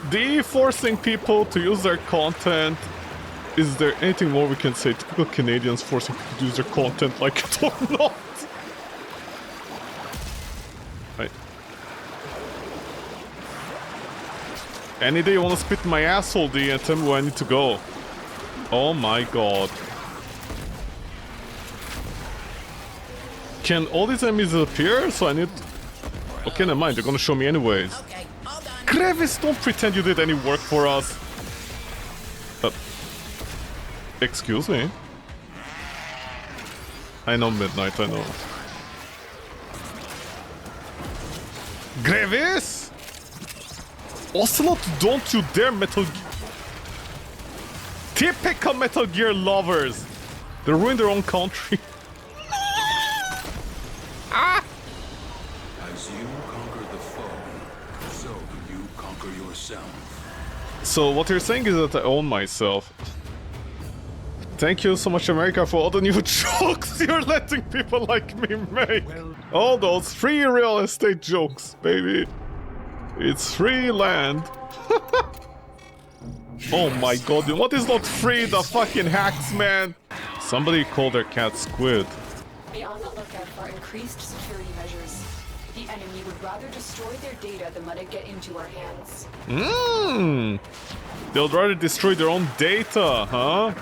The forcing people to use their content. Is there anything more we can say? Typical Canadians forcing people to use their content like it or not. Right. Any day you want to spit in my asshole, D, and tell me where I need to go. Oh my god. Can all these enemies appear? So I need... Okay, never mind. They're gonna show me anyways. Okay, all done. Grevis, don't pretend you did any work for us. Excuse me? I know Midnight, I know. Grevis! Ocelot, don't you dare Metal Gear... Typical Metal Gear lovers! They ruined their own country. Ah! As you conquer the foe, so do you conquer yourself. So what you're saying is that I own myself. Thank you so much, America, for all the new jokes you're letting people like me make. All those free real estate jokes, baby. It's free land. Oh my god, what is not free? The fucking hacks, man. Somebody called their cat Squid. Be on the lookout for increased security measures. The enemy would rather destroy their data than let it get into our hands. They'll rather destroy their own data, huh?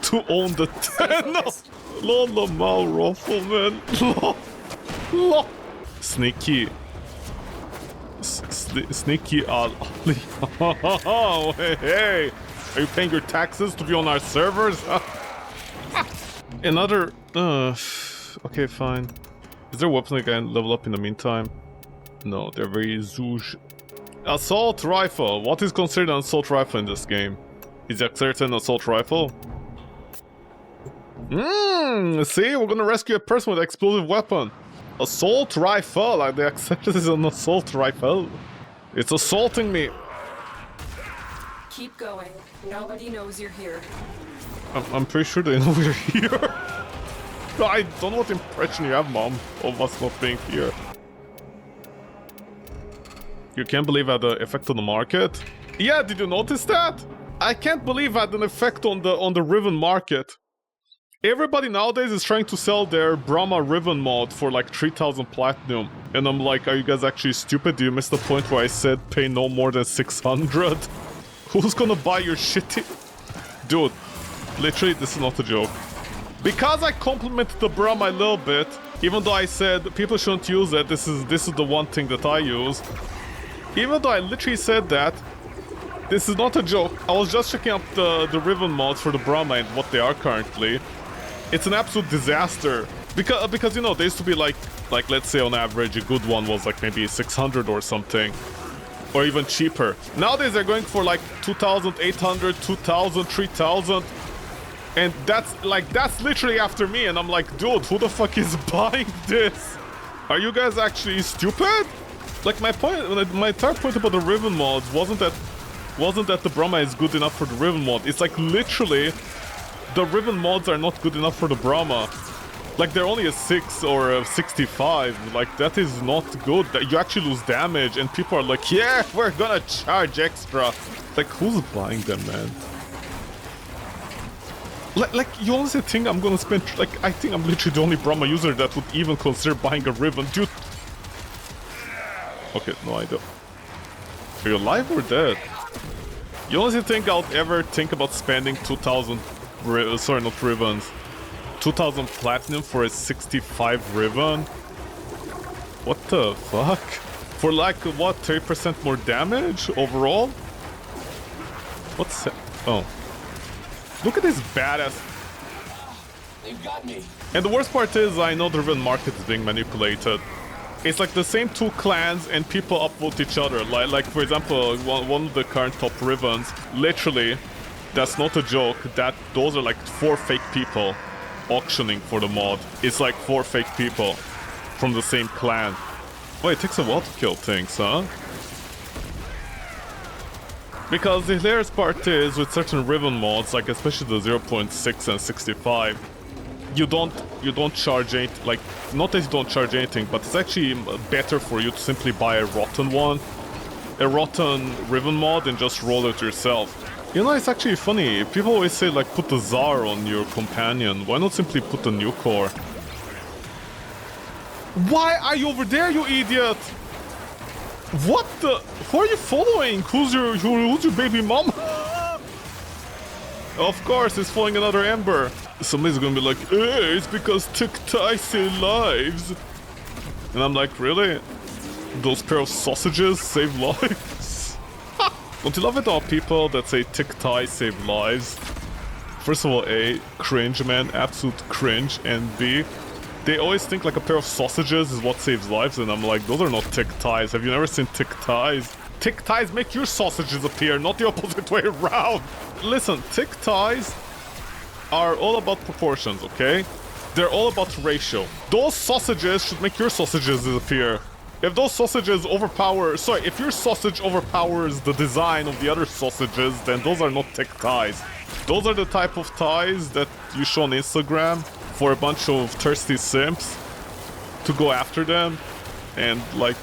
To own the... No! Lola Mal Ruffle, man. Sneaky. Sneaky Ali. Oh, hey. Are you paying your taxes to be on our servers? Another... okay, fine. Is there a weapon I can level up in the meantime? No, they're very zoosh. Assault rifle. What is considered an assault rifle in this game? Is Xerxes an assault rifle? See? We're gonna rescue a person with an explosive weapon. Assault rifle. Like the Xerxes is an assault rifle. It's assaulting me. Keep going. Nobody knows you're here. I'm pretty sure they know we're here. I don't know what impression you have, Mom, of us not being here. You can't believe I had the effect on the market? Yeah, did you notice that? I can't believe I had an effect on the Riven market. Everybody nowadays is trying to sell their Brahma Riven mod for like 3,000 platinum. And I'm like, are you guys actually stupid? Do you miss the point where I said pay no more than 600? Who's gonna buy your shitty... Dude, literally, this is not a joke. Because I complimented the Brahma a little bit, even though I said people shouldn't use it, this is the one thing that I use. Even though I literally said that, this is not a joke. I was just checking up the Riven mods for the Brahma and what they are currently. It's an absolute disaster. Because you know, they used to be like let's say on average a good one was like maybe 600 or something. Or even cheaper. Nowadays they're going for like 2,800, 2,000, 3,000. And that's literally after me, and I'm like, dude, who the fuck is buying this? Are you guys actually stupid? Like my entire point about the Riven mods wasn't that the Brahma is good enough for the Riven mod. It's like literally the Riven mods are not good enough for the Brahma. Like they're only a 6 or a 65. Like that is not good. You actually lose damage, and people are like, yeah, we're gonna charge extra. Like who's buying them, man? Like, you honestly think I'm gonna spend... Like, I think I'm literally the only Brahma user that would even consider buying a Riven. Dude! Okay, no, I don't. Are you alive or dead? You honestly think I'll ever think about spending 2,000... Sorry, not Rivens. 2,000 platinum for a 65 Riven? What the fuck? For like, what, 30% more damage overall? What's that? Oh. Look at this badass. They've got me. And the worst part is, I know the Riven market is being manipulated. It's like the same two clans and people upvote each other. Like for example, one of the current top Rivens, literally, that's not a joke, those are like 4 fake people auctioning for the mod. It's like 4 fake people from the same clan. Oh, it takes a while to kill things, huh? Because the hilarious part is, with certain Riven mods, like especially the 0.6 and 65, you don't charge it, like, not that you don't charge anything, but it's actually better for you to simply buy a rotten one a rotten Riven mod and just roll it yourself. You know, it's actually funny. People always say, like, put the Tsar on your companion. Why not simply put the new core? Why are you over there, you idiot? What the? Who are you following? Who's your baby mom? Of course, he's following another Ember. Somebody's gonna be like, it's because Tic-Tai save lives. And I'm like, really? Those pair of sausages save lives? Don't you love it all people that say Tic-Tai save lives? First of all, A, cringe, man, absolute cringe, and B, they always think like a pair of sausages is what saves lives, and I'm like, those are not Tic-Tais. Have you never seen Tic-Tais? Tic-Tais make your sausages appear, not the opposite way around. Listen, Tic-Tais are all about proportions, okay? They're all about ratio. Those sausages should make your sausages appear. If those sausages overpower... Sorry, if your sausage overpowers the design of the other sausages, then those are not Tic-Tais. Those are the type of ties that you show on Instagram for a bunch of thirsty simps to go after them, and, like,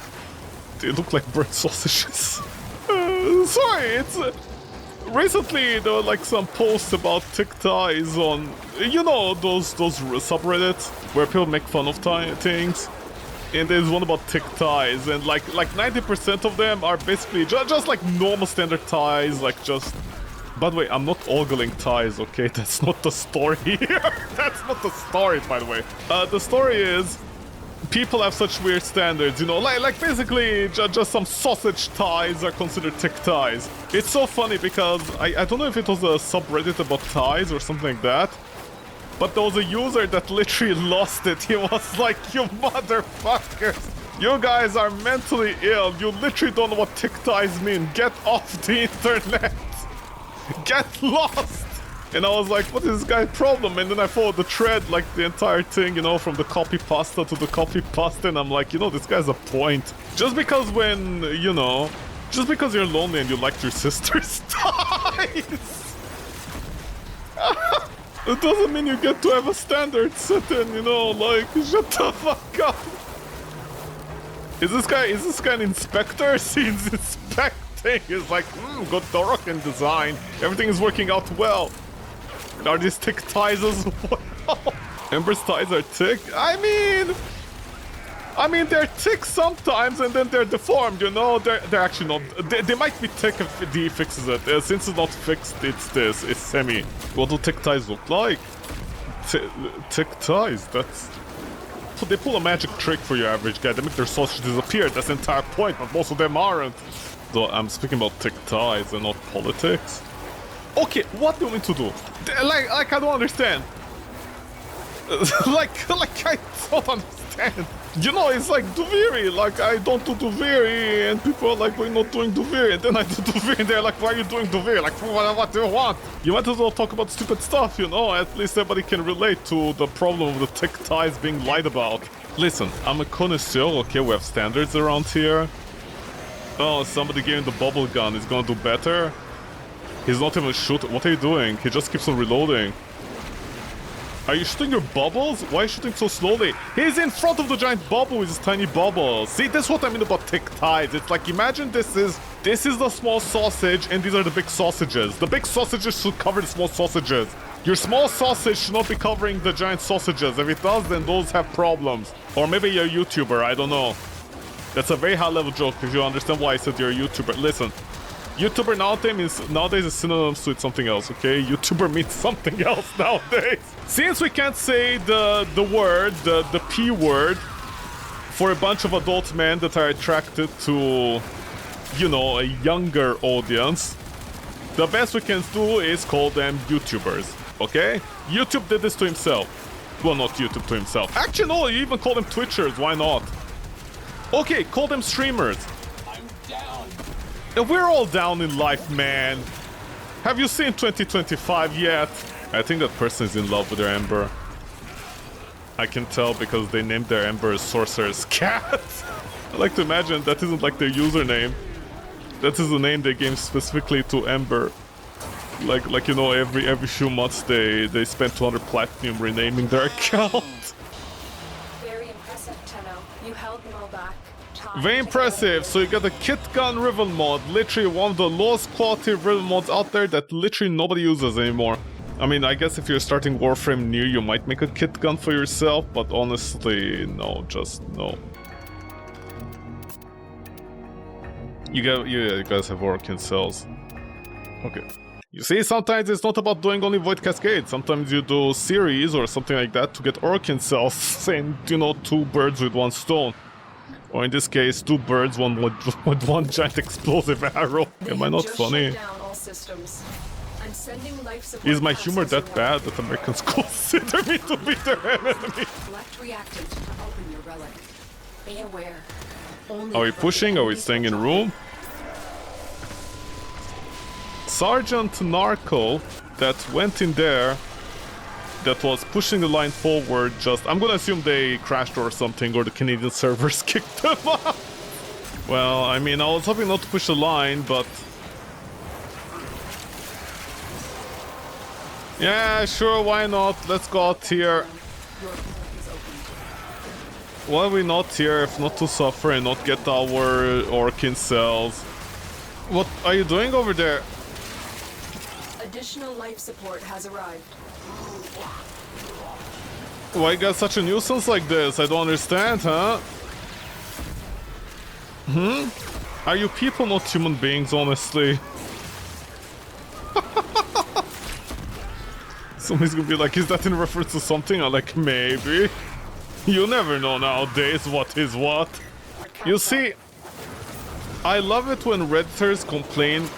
they look like burnt sausages. Sorry, it's... recently, there were, like, some posts about Tic-Tais on... You know, those subreddits where people make fun of things? And there's one about Tic-Tais, and like 90% of them are basically just like normal standard ties, like just... By the way, I'm not ogling ties, okay? That's not the story here. That's not the story, by the way. The story is... people have such weird standards, you know, like basically just some sausage ties are considered Tic-Tais. It's so funny because I don't know if it was a subreddit about ties or something like that, but there was a user that literally lost it. He was like, you motherfuckers, you guys are mentally ill, you literally don't know what Tic-Tais mean, get off the internet, get lost. And I was like, what is this guy's problem? And then I followed the thread, like the entire thing, you know, from the copy pasta to the copy pasta, and I'm like, you know, this guy's a point. Just because when, you know, just because you're lonely and you liked your sister's ties, it doesn't mean you get to have a standard set in, you know, like, shut the fuck up. Is this guy an inspector? He's inspecting. He's like, good Dorokin design. Everything is working out well. Are these Tic-Tais as well? Ember's ties are tick? I mean, they're tick sometimes and then they're deformed, you know? They're actually not... They might be tick if D fixes it. Since it's not fixed, it's this. It's semi. What do Tic-Tais look like? Tic-Tais, that's... So they pull a magic trick for your average guy. They make their sausage disappear. That's the entire point, but most of them aren't. Though I'm speaking about Tic-Tais and not politics. Okay, what do you mean to do? Like I don't understand. like I don't understand. You know, it's like Duviri. Like I don't do Duviri, and people are like, we're not doing Duviri. And then I do Duviri, and they're like, why are you doing Duviri? Like, what do you want? You might as well talk about stupid stuff, you know? At least everybody can relate to the problem of the Tic-Tais being lied about. Listen, I'm a connoisseur. Okay, we have standards around here. Oh, somebody gave him the bubble gun. He's gonna do better. He's not even shooting. What are you doing? He just keeps on reloading. Are you shooting your bubbles? Why are you shooting so slowly? He's in front of the giant bubble with his tiny bubbles. See, this is what I mean about Tic-Tais. It's like, imagine this is the small sausage and these are the big sausages. The big sausages should cover the small sausages. Your small sausage should not be covering the giant sausages. If it does, then those have problems. Or maybe you're a YouTuber, I don't know. That's a very high-level joke if you understand why I said you're a YouTuber. Listen. YouTuber nowadays is synonymous with something else, okay? YouTuber means something else nowadays. Since we can't say the word, the P word, for a bunch of adult men that are attracted to, you know, a younger audience, the best we can do is call them YouTubers, okay? YouTube did this to himself. Well, not YouTube to himself. Actually, no, you even call them Twitchers, why not? Okay, call them streamers. We're all down in life, man. Have you seen 2025 yet? I think that person is in love with their Ember. I can tell because they named their Ember Sorcerer's Cat. I like to imagine that isn't like their username. That is the name they gave specifically to Ember. Like you know, every few months they spend 200 platinum renaming their account. Very impressive, Tenno. You held them all back. Very impressive. So you got the kit gun rival mod, literally one of the lowest quality rival mods out there that literally nobody uses anymore. I mean, I guess if you're starting Warframe new, you might make a kit gun for yourself, but honestly, no, just no. You guys have Orkin cells. Okay. You see, sometimes it's not about doing only Void Cascade. Sometimes you do series or something like that to get Orkin cells, saying, you know, 2 birds with 1 stone. Or in this case, 2 birds, one with 1 giant explosive arrow. Am I not funny? Is my humor that bad that Americans consider me to be their enemy? Are we pushing? Are we staying in room? Sergeant Narco that went in there, that was pushing the line forward, I'm gonna assume they crashed or something, or the Canadian servers kicked them off. Well, I mean, I was hoping not to push the line, but... yeah, sure, why not? Let's go out here. Why are we not here if not to suffer and not get our Orkin cells? What are you doing over there? Additional life support has arrived. Why you got such a nuisance like this? I don't understand, huh? Are you people not human beings, honestly? Somebody's gonna be like, is that in reference to something? I'm like, maybe. You never know nowadays what is what. You see, I love it when Redditors complain.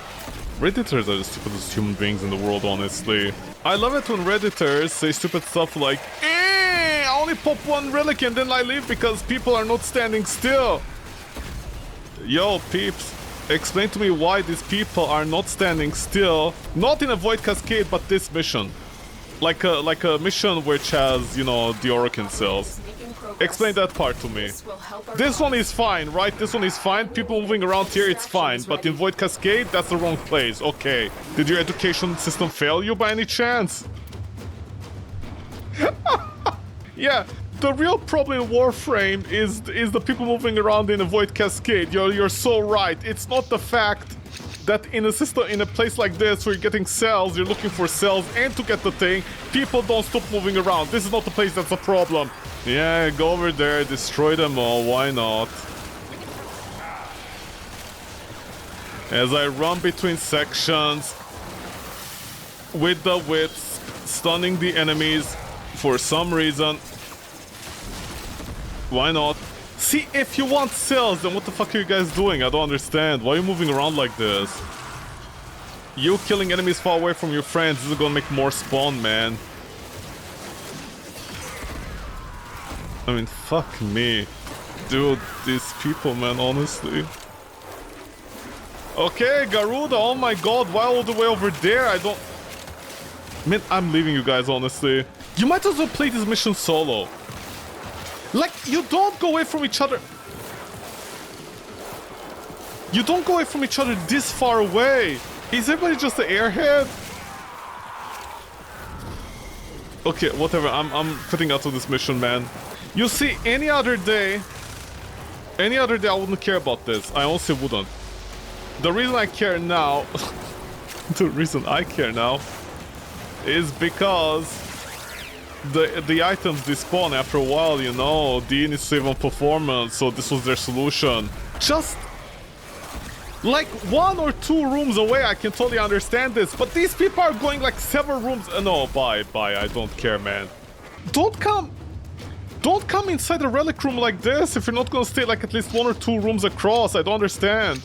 Redditors are the stupidest human beings in the world, honestly. I love it when Redditors say stupid stuff like, I only pop 1 relic and then I leave because people are not standing still. Yo, peeps, explain to me why these people are not standing still. Not in a Void Cascade, but this mission. Like a mission which has, you know, the Orkin cells. Explain that part to me. This one is fine, right? This one is fine. People moving around here, it's fine. But in Void Cascade, that's the wrong place. Okay. Did your education system fail you by any chance? Yeah, the real problem in Warframe is the people moving around in a Void Cascade. You're so right. It's not the fact that in a system, in a place like this where you're getting cells, you're looking for cells, and to get the thing, people don't stop moving around. This is not the place that's the problem. Yeah, go over there, destroy them all, why not? As I run between sections with the whips, stunning the enemies for some reason. Why not? See, if you want cells, then what the fuck are you guys doing? I don't understand. Why are you moving around like this? You killing enemies far away from your friends is gonna make more spawn, man. I mean, fuck me. Dude, these people, man, honestly. Okay, Garuda, oh my god, why all the way over there? I don't... Man, I'm leaving you guys, honestly. You might as well play this mission solo. Like, you don't go away from each other. You don't go away from each other this far away. Is everybody just an airhead? Okay, whatever. I'm quitting out of this mission, man. You see, any other day I wouldn't care about this. I honestly wouldn't. The reason I care now... the reason I care now is because the items despawn after a while, you know. D needs to save on performance, so this was their solution. Just like 1 or 2 rooms away, I can totally understand this, but these people are going like several rooms. No, bye, I don't care, man. Don't come inside a relic room like this if you're not gonna stay like at least 1 or 2 rooms across. I don't understand.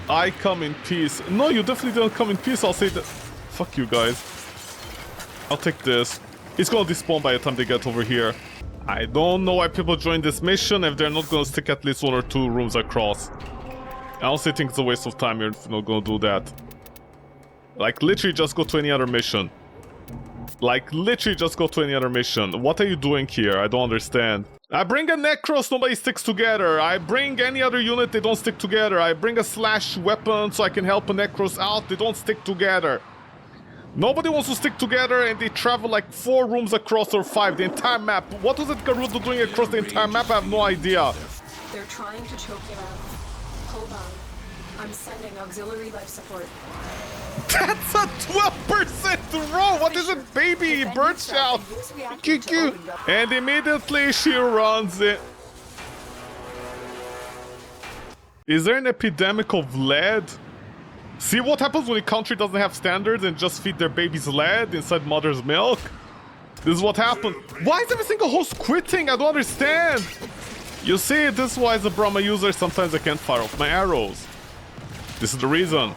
I come in peace. No, you definitely don't come in peace. I'll say that. Fuck you guys. I'll take this. It's gonna despawn by the time they get over here. I don't know why people join this mission if they're not gonna stick at least 1 or 2 rooms across. I honestly think it's a waste of time. You're not gonna do that. Like, literally just go to any other mission. Like, literally just go to any other mission. What are you doing here? I don't understand. I bring a Necros, nobody sticks together. I bring any other unit, they don't stick together. I bring a slash weapon so I can help a Necros out, they don't stick together. Nobody wants to stick together and they travel like 4 rooms across or 5, the entire map. What was it Garudo doing across the entire map? I have no idea. They're trying to choke you out. Hold on. I'm sending auxiliary life support. That's a 12% roll! What is it, baby? Bird shout! And immediately she runs it. Is there an epidemic of lead? See what happens when a country doesn't have standards and just feed their babies lead inside mother's milk? This is what happened. Why is every single host quitting? I don't understand. You see, this is why as a Brahma user sometimes I can't fire off my arrows. This is the reason.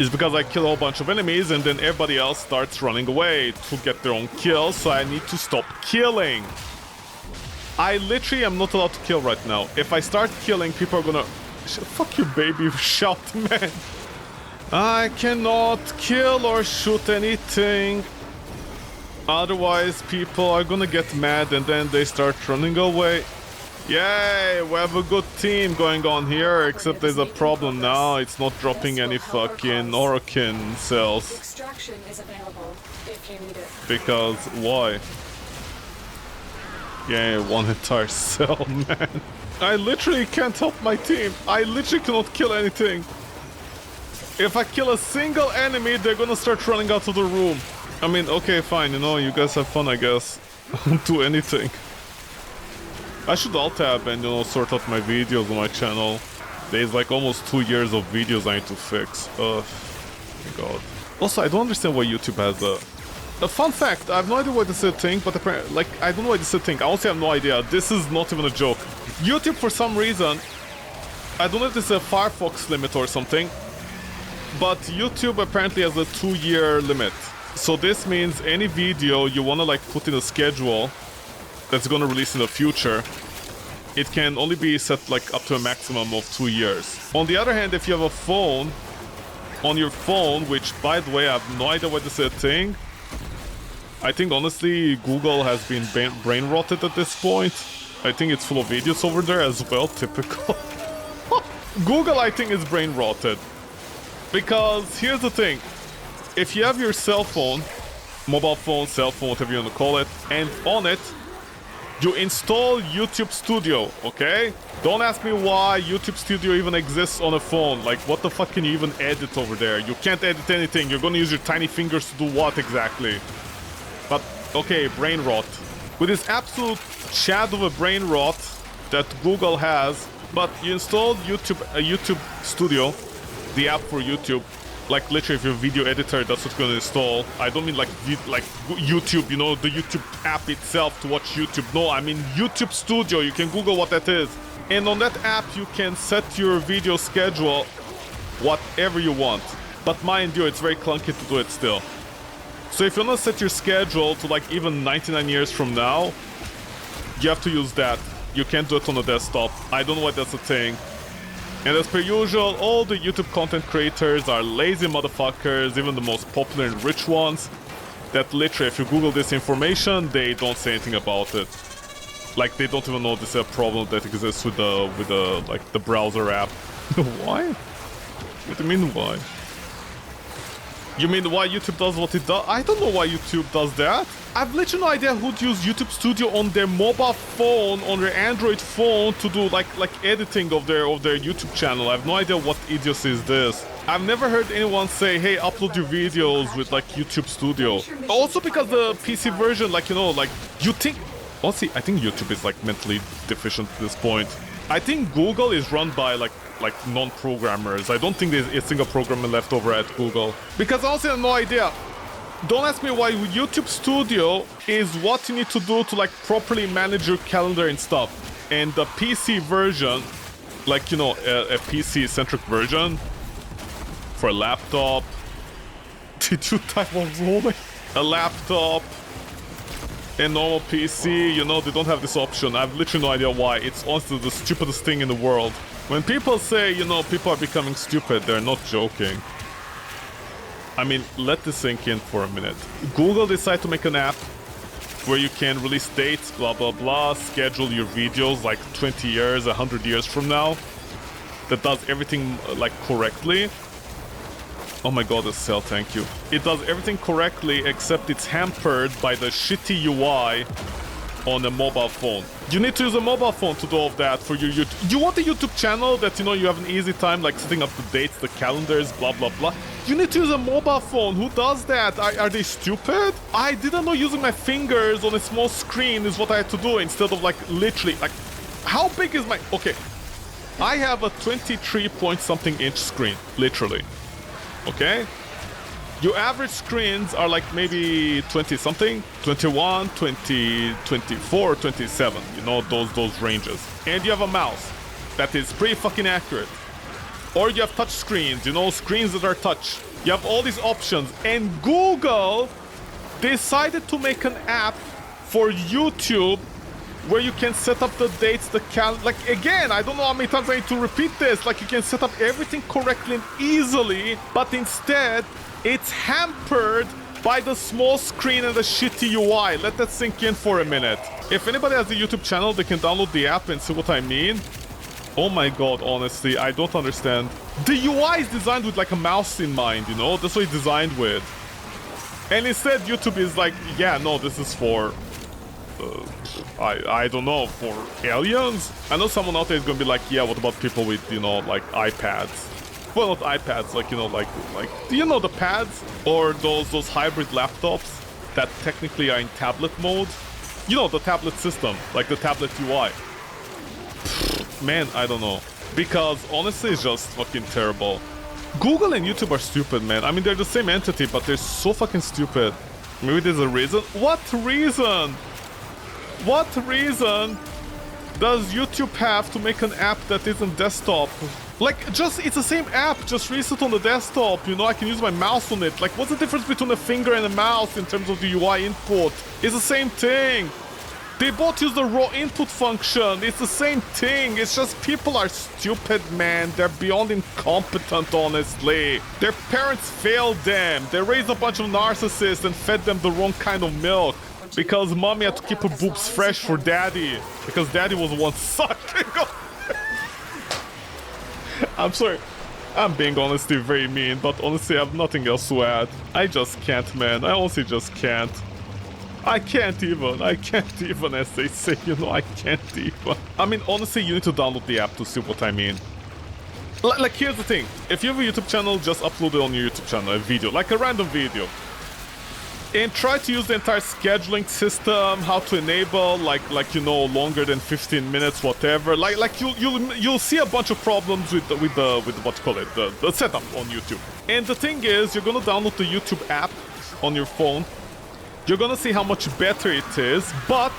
It's because I kill a whole bunch of enemies and then everybody else starts running away to get their own kills, so I need to stop killing. I literally am not allowed to kill right now. If I start killing, people are gonna... Fuck you, baby. Shout, man. I cannot kill or shoot anything. Otherwise, people are gonna get mad and then they start running away. Yay, we have a good team going on here, except there's a problem now. It's not dropping any fucking Orokin cells. Extraction is available if you need it. Because why? Yeah, one entire cell, man. I literally can't help my team. I literally cannot kill anything. If I kill a single enemy, they're gonna start running out of the room. I mean, okay, fine, you know, you guys have fun, I guess. I don't do anything. I should alt-tab and, you know, sort out my videos on my channel. There's like almost 2 years of videos I need to fix. Oh my god. Also, I don't understand why YouTube has a fun fact. I have no idea why this is a thing, but apparently, like, I don't know why this is a thing. I honestly have no idea. This is not even a joke. YouTube, for some reason, I don't know if this is a Firefox limit or something, but YouTube apparently has a 2-year limit. So this means any video you want to like put in a schedule that's going to release in the future, it can only be set like up to a maximum of 2 years. On the other hand, if you have a phone, on your phone, which by the way, I have no idea why this is a thing. I think honestly, Google has been brain rotted at this point. I think it's full of idiots over there as well, typical. Google, I think, is brain rotted. Because here's the thing, if you have your cell phone, mobile phone, cell phone, whatever you want to call it, and on it, you install YouTube Studio, okay? Don't ask me why YouTube Studio even exists on a phone. Like, what the fuck can you even edit over there? You can't edit anything. You're gonna use your tiny fingers to do what exactly? But, okay, brain rot. With this absolute shadow of a brain rot that Google has, but you installed YouTube Studio, the app for YouTube. Like literally, if you're a video editor, that's what's going to install. I don't mean like YouTube, you know, the YouTube app itself to watch YouTube. No, I mean YouTube Studio. You can Google what that is. And on that app, you can set your video schedule whatever you want. But mind you, it's very clunky to do it still. So if you want to set your schedule to like even 99 years from now, you have to use that. You can't do it on the desktop. I don't know why that's a thing. And as per usual, all the YouTube content creators are lazy motherfuckers, even the most popular and rich ones, that literally, if you Google this information, they don't say anything about it. Like, they don't even know this is a problem that exists with the browser app. Why? What do you mean, why? You mean why YouTube does what it does? I don't know why YouTube does that. I've literally no idea who'd use YouTube Studio on their mobile phone, on their Android phone to do like editing of their YouTube channel. I have no idea what idiocy is this. I've never heard anyone say, hey, upload your videos with like YouTube Studio. Also because the PC version, like, you know, like you think... Honestly, I think YouTube is like mentally deficient at this point. I think Google is run by like non-programmers. I don't think there's a single programmer left over at Google. Because honestly, I have no idea. Don't ask me why YouTube Studio is what you need to do to like properly manage your calendar and stuff. And the PC version, like, you know, a PC-centric version for a laptop. Did you type on rolling? A laptop, a normal PC, you know, they don't have this option. I have literally no idea why. It's honestly the stupidest thing in the world. When people say, you know, people are becoming stupid, they're not joking. I mean, let this sink in for a minute. Google decided to make an app where you can release dates, blah, blah, blah, schedule your videos like 20 years, 100 years from now. That does everything like correctly. Oh my god, this cell, thank you. It does everything correctly except it's hampered by the shitty UI on a mobile phone. You need to use a mobile phone to do all of that for your YouTube. You want a YouTube channel that, you know, you have an easy time like setting up the dates, the calendars, blah, blah, blah. You need to use a mobile phone. Who does that? Are they stupid? I didn't know using my fingers on a small screen is what I had to do instead of like literally like, how big is my, okay. I have a 23 point something inch screen, literally. Okay? Your average screens are like maybe 20 something, 21, 20, 24, 27, you know, those ranges. And you have a mouse that is pretty fucking accurate. Or you have touch screens, you know, screens that are touch. You have all these options. And Google decided to make an app for YouTube where you can set up the dates, the like again, I don't know how many times I need to repeat this. Like you can set up everything correctly and easily, but instead, it's hampered by the small screen and the shitty UI. Let that sink in for a minute. If anybody has a YouTube channel, they can download the app and see what I mean. Oh my god, honestly, I don't understand. The UI is designed with like a mouse in mind, you know? That's what it's designed with. And instead, YouTube is like, yeah, no, this is for... I don't know, for aliens? I know someone out there is gonna be like, yeah, what about people with, you know, like iPads? Well, not iPads, like, you know, like, do you know the pads? Or those hybrid laptops that technically are in tablet mode? You know, the tablet system, like the tablet UI. Man, I don't know. Because, honestly, it's just fucking terrible. Google and YouTube are stupid, man. I mean, they're the same entity, but they're so fucking stupid. Maybe there's a reason? What reason? What reason does YouTube have to make an app that isn't desktop? Like, it's the same app, just reset on the desktop, you know, I can use my mouse on it. Like, what's the difference between a finger and a mouse in terms of the UI input? It's the same thing. They both use the raw input function. It's the same thing. It's just people are stupid, man. They're beyond incompetent, honestly. Their parents failed them. They raised a bunch of narcissists and fed them the wrong kind of milk. Because mommy had to keep her boobs fresh for daddy. Because daddy was the one sucking. I'm sorry. I'm being honestly very mean, but honestly I have nothing else to add. I just can't, man. I honestly just can't. I can't even, as they say, you know, I can't even. I mean, honestly, you need to download the app to see what I mean. Like, here's the thing. If you have a YouTube channel, just upload it on your YouTube channel, a video, like a random video. And try to use the entire scheduling system, how to enable, like you know, longer than 15 minutes, whatever. Like you'll see a bunch of problems with the what you call it, the setup on YouTube. And the thing is, you're gonna download the YouTube app on your phone. You're gonna see how much better it is, but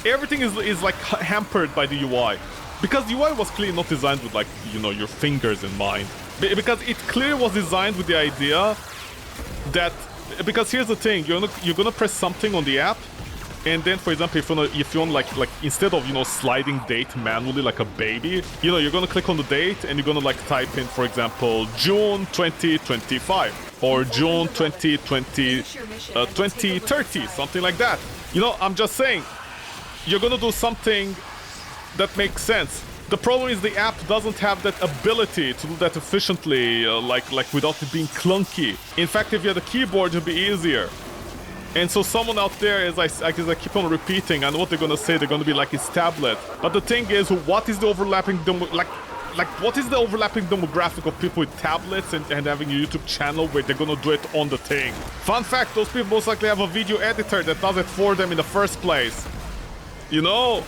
everything is like hampered by the UI. Because the UI was clearly not designed with, like, you know, your fingers in mind. Because it clearly was designed with the idea that, because here's the thing, you're gonna press something on the app, and then, for example, if you want like instead of, you know, sliding date manually like a baby, you know, you're gonna click on the date and you're gonna like type in, for example, June 2025. Or June 2020, 2030, something like that. You know, I'm just saying, you're gonna do something that makes sense. The problem is the app doesn't have that ability to do that efficiently, like without it being clunky. In fact, if you had a keyboard, it'd be easier. And so someone out there, as I keep on repeating, I know what they're gonna say. They're gonna be like, it's tablet. But the thing is, what is the overlapping what is the overlapping demographic of people with tablets and having a YouTube channel where they're gonna do it on the thing? Fun fact, those people most likely have a video editor that does it for them in the first place. You know?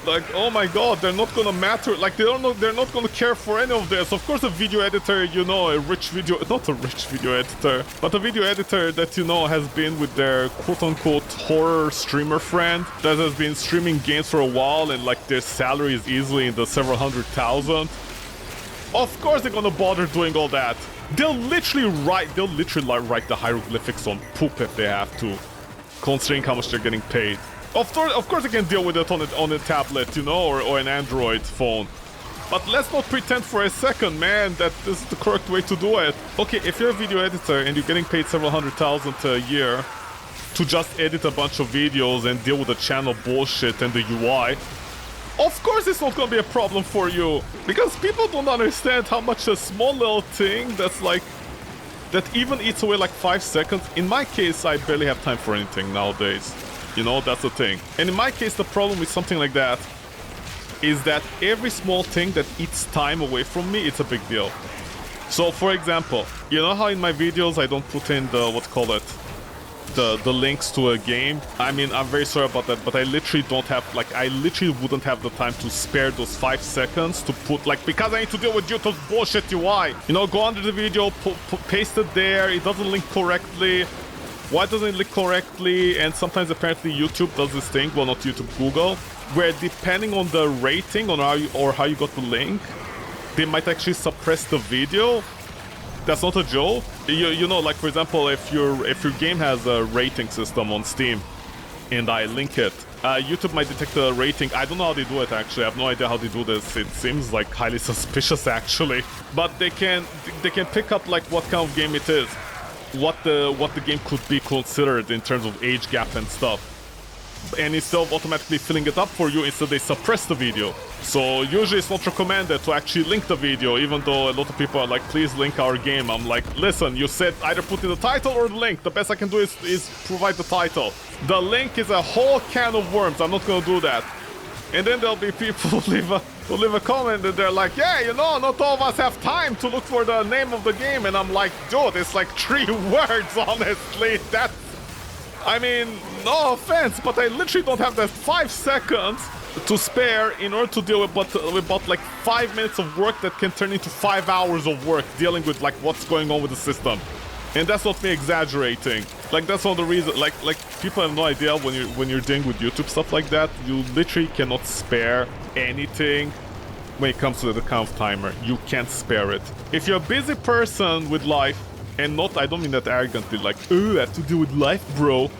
Like, oh my god, they're not gonna matter. Like, they're not gonna care for any of this. Of course, a video editor, you know, not a rich video editor, but a video editor that, you know, has been with their quote-unquote horror streamer friend that has been streaming games for a while, and like their salary is easily in the several $100,000. Of course they're gonna bother doing all that. They'll literally write the hieroglyphics on poop if they have to, considering how much they're getting paid. Of course, I can deal with it on a tablet, you know, or an Android phone. But let's not pretend for a second, man, that this is the correct way to do it. Okay, if you're a video editor and you're getting paid several $100,000 a year to just edit a bunch of videos and deal with the channel bullshit and the UI, of course it's not gonna be a problem for you. Because people don't understand how much a small little thing that's like that even eats away like 5 seconds. In my case, I barely have time for anything nowadays. You know, that's the thing. And in my case, the problem with something like that is that every small thing that eats time away from me, it's a big deal. So, for example, you know how in my videos I don't put in the, the links to a game? I mean, I'm very sorry about that, but I literally don't have, like, I literally wouldn't have the time to spare those 5 seconds to put, like, because I need to deal with YouTube's bullshit UI. You know, go under the video, paste it there, it doesn't link correctly. Why doesn't it link correctly? And sometimes apparently YouTube does this thing, well, not YouTube, Google, where depending on the rating on how you got the link, they might actually suppress the video. That's not a joke. You know, like for example, if your game has a rating system on Steam, and I link it, YouTube might detect the rating. I don't know how they do it actually. I have no idea how they do this. It seems like highly suspicious actually. But they can pick up like what kind of game it is, what the game could be considered in terms of age gap and stuff. And instead of automatically filling it up for you, instead they suppress the video. So usually it's not recommended to actually link the video, even though a lot of people are like, please link our game. I'm like, listen, you said either put in the title or the link. The best I can do is provide the title. The link is a whole can of worms. I'm not gonna do that. And then there'll be people who leave a comment and they're like, yeah, you know, not all of us have time to look for the name of the game. And I'm like, dude, it's like 3 words, honestly. That's, I mean, no offense, but I literally don't have that 5 seconds to spare in order to deal with about like 5 minutes of work that can turn into 5 hours of work dealing with like what's going on with the system. And that's not me exaggerating. Like that's one of the reasons. Like people have no idea when you're dealing with YouTube stuff like that. You literally cannot spare anything when it comes to the kind of timer. You can't spare it. If you're a busy person with life. And not, I don't mean that arrogantly, like, oh, I have to deal with life, bro.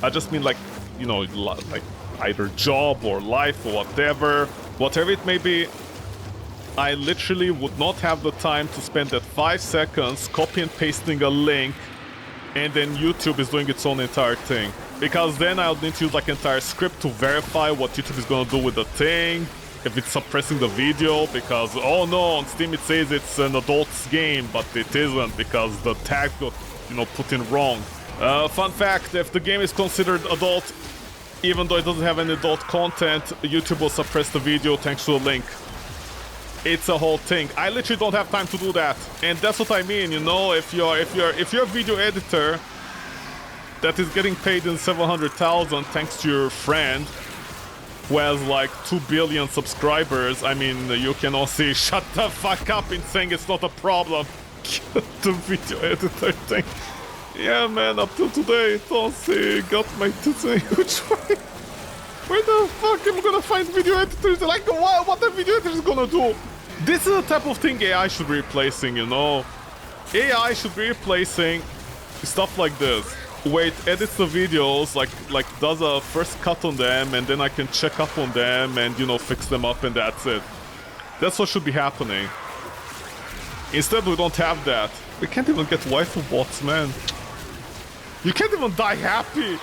I just mean like, you know, like either job or life or whatever it may be. I literally would not have the time to spend that 5 seconds copy and pasting a link and then YouTube is doing its own entire thing. Because then I'll need to use like an entire script to verify what YouTube is gonna do with the thing. If it's suppressing the video because, oh no, on Steam it says it's an adult's game, but it isn't because the tag got, you know, put in wrong. Fun fact, if the game is considered adult, even though it doesn't have any adult content, YouTube will suppress the video thanks to a link. It's a whole thing. I literally don't have time to do that. And that's what I mean, you know, if you're a video editor that is getting paid in 700,000 thanks to your friend, who has like 2 billion subscribers, I mean, you can all see shut the fuck up in saying it's not a problem. The video editor thing. Yeah, man, up till today, Tonsi got my saying which way. Where the fuck am I gonna find video editors? Like, what the video editor is gonna do? This is the type of thing AI should be replacing, you know? AI should be replacing stuff like this. Where it edits the videos, like does a first cut on them, and then I can check up on them and, you know, fix them up, and that's it. That's what should be happening. Instead, we don't have that. We can't even get waifu bots, man. You can't even die happy.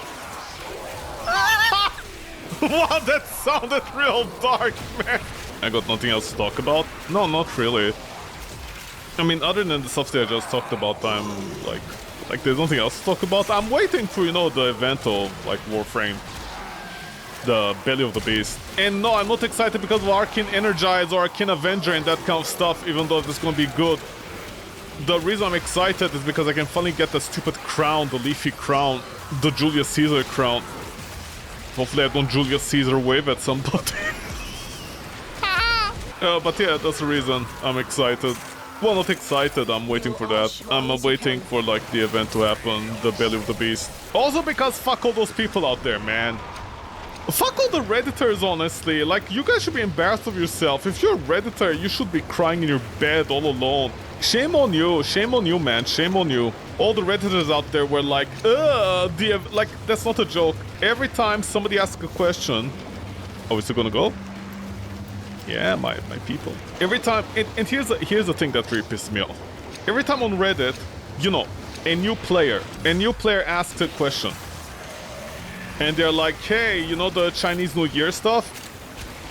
Wow, that sounded real dark, man. I got nothing else to talk about? No, not really. I mean, other than the stuff that I just talked about, I'm like there's nothing else to talk about. I'm waiting for, you know, the event of like Warframe, the Belly of the Beast. And no, I'm not excited because of Arcane Energize or Arcane Avenger and that kind of stuff, even though it's gonna be good. The reason I'm excited is because I can finally get the stupid crown, the leafy crown, the Julius Caesar crown. Hopefully I don't Julius Caesar wave at somebody. But yeah, that's the reason I'm excited. Well, not excited, I'm waiting for that. I'm waiting for, like, the event to happen, the Belly of the Beast. Also because fuck all those people out there, man. Fuck all the Redditors, honestly. Like, you guys should be embarrassed of yourself. If you're a Redditor, you should be crying in your bed all alone. Shame on you, man, shame on you. All the Redditors out there were like, like, that's not a joke. Every time somebody asks a question... Oh, is it gonna go? Yeah, my people. Every time, and here's the thing that really pisses me off. Every time on Reddit, you know, a new player asks a question. And they're like, hey, you know the Chinese New Year stuff?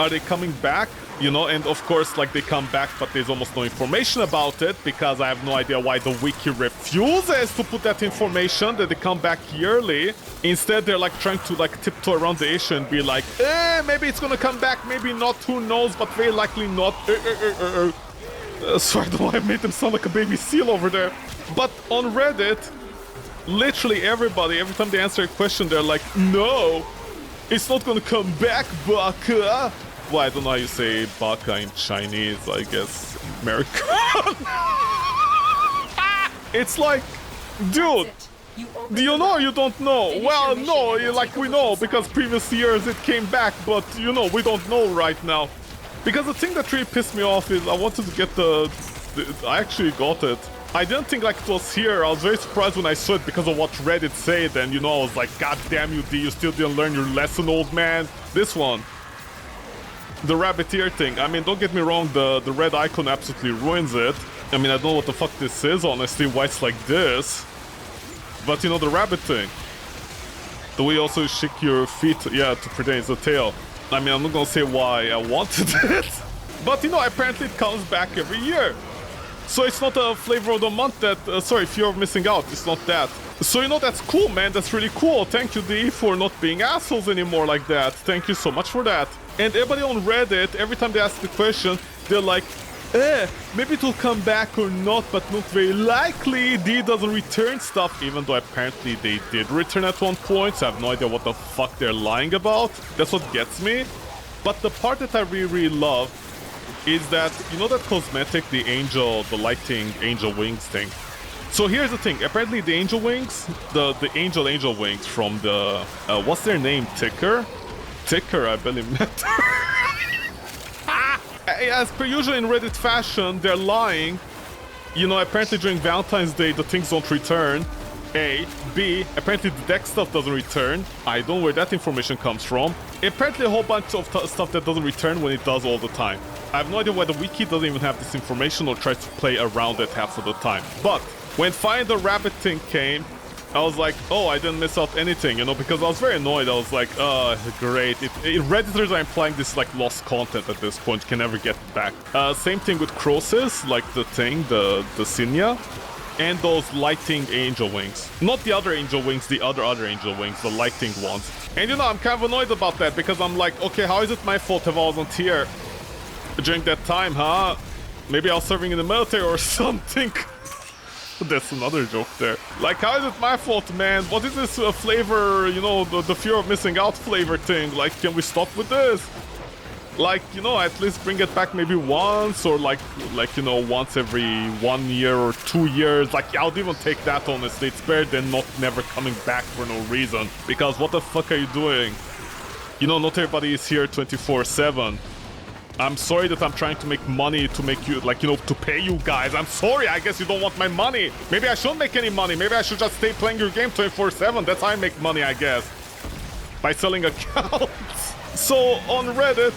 Are they coming back? You know, and of course, like, they come back, but there's almost no information about it, because I have no idea why the wiki refuses to put that information, that they come back yearly. Instead, they're, like, trying to, like, tiptoe around the issue and be like, maybe it's gonna come back, maybe not, who knows, but very likely not. Sorry, I don't know why I made them sound like a baby seal over there. But on Reddit, literally everybody, every time they answer a question, they're like, no, it's not gonna come back, Baka. Well, I don't know how you say Baka in Chinese, I guess American. It's like, dude, do you know or you don't know? Well, no, like we know, because previous years it came back, but you know, we don't know right now. Because the thing that really pissed me off is I wanted to get I actually got it. I didn't think like it was here. I was very surprised when I saw it because of what Reddit said, and you know, I was like, God damn you, D, you still didn't learn your lesson, old man. This one. The rabbit ear thing. I mean, don't get me wrong, the red icon absolutely ruins it. I mean, I don't know what the fuck this is, honestly, why it's like this. But, you know, the rabbit thing. The way you also shake your feet, yeah, to pretend it's a tail. I mean, I'm not gonna say why I wanted it. But, you know, apparently it comes back every year. So it's not a flavor of the month that... sorry, if you're missing out, it's not that. So, you know, that's cool, man. That's really cool. Thank you, D, for not being assholes anymore like that. Thank you so much for that. And everybody on Reddit, every time they ask the question, they're like, maybe it will come back or not, but not very likely. D doesn't return stuff, even though apparently they did return at one point, so I have no idea what the fuck they're lying about. That's what gets me. But the part that I really, really love is that, you know that cosmetic, the lighting angel wings thing? So here's the thing, apparently the angel wings, the angel wings from the, what's their name, Ticker? Ticker, I believe. As per usual in Reddit fashion, they're lying. You know, apparently during Valentine's Day, the things don't return. A. B. Apparently the deck stuff doesn't return. I don't know where that information comes from. Apparently a whole bunch of stuff that doesn't return when it does all the time. I have no idea why the wiki doesn't even have this information or tries to play around it half of the time. But when Find the Rabbit thing came, I was like, oh, I didn't miss out anything, you know, because I was very annoyed. I was like, great. Redditors are implying this is like lost content at this point, can never get it back. Same thing with Crosis, like the thing, the Sinya, and those lighting angel wings. Not the other angel wings, the other angel wings, the lighting ones. And you know, I'm kind of annoyed about that because I'm like, okay, how is it my fault if I wasn't here during that time, huh? Maybe I was serving in the military or something. That's another joke there. Like, how is it my fault, man? What is this flavor, you know, the fear of missing out flavor thing? Like, can we stop with this? Like, you know, at least bring it back maybe once, or like you know, once every 1 year or 2 years. Like, I'll even take that, honestly. It's better than not never coming back for no reason. Because what the fuck are you doing? You know, not everybody is here 24/7. I'm sorry that I'm trying to make money to make you, like, you know, to pay you guys. I'm sorry, I guess you don't want my money. Maybe I shouldn't make any money. Maybe I should just stay playing your game 24/7. That's how I make money, I guess. By selling accounts. So, on Reddit,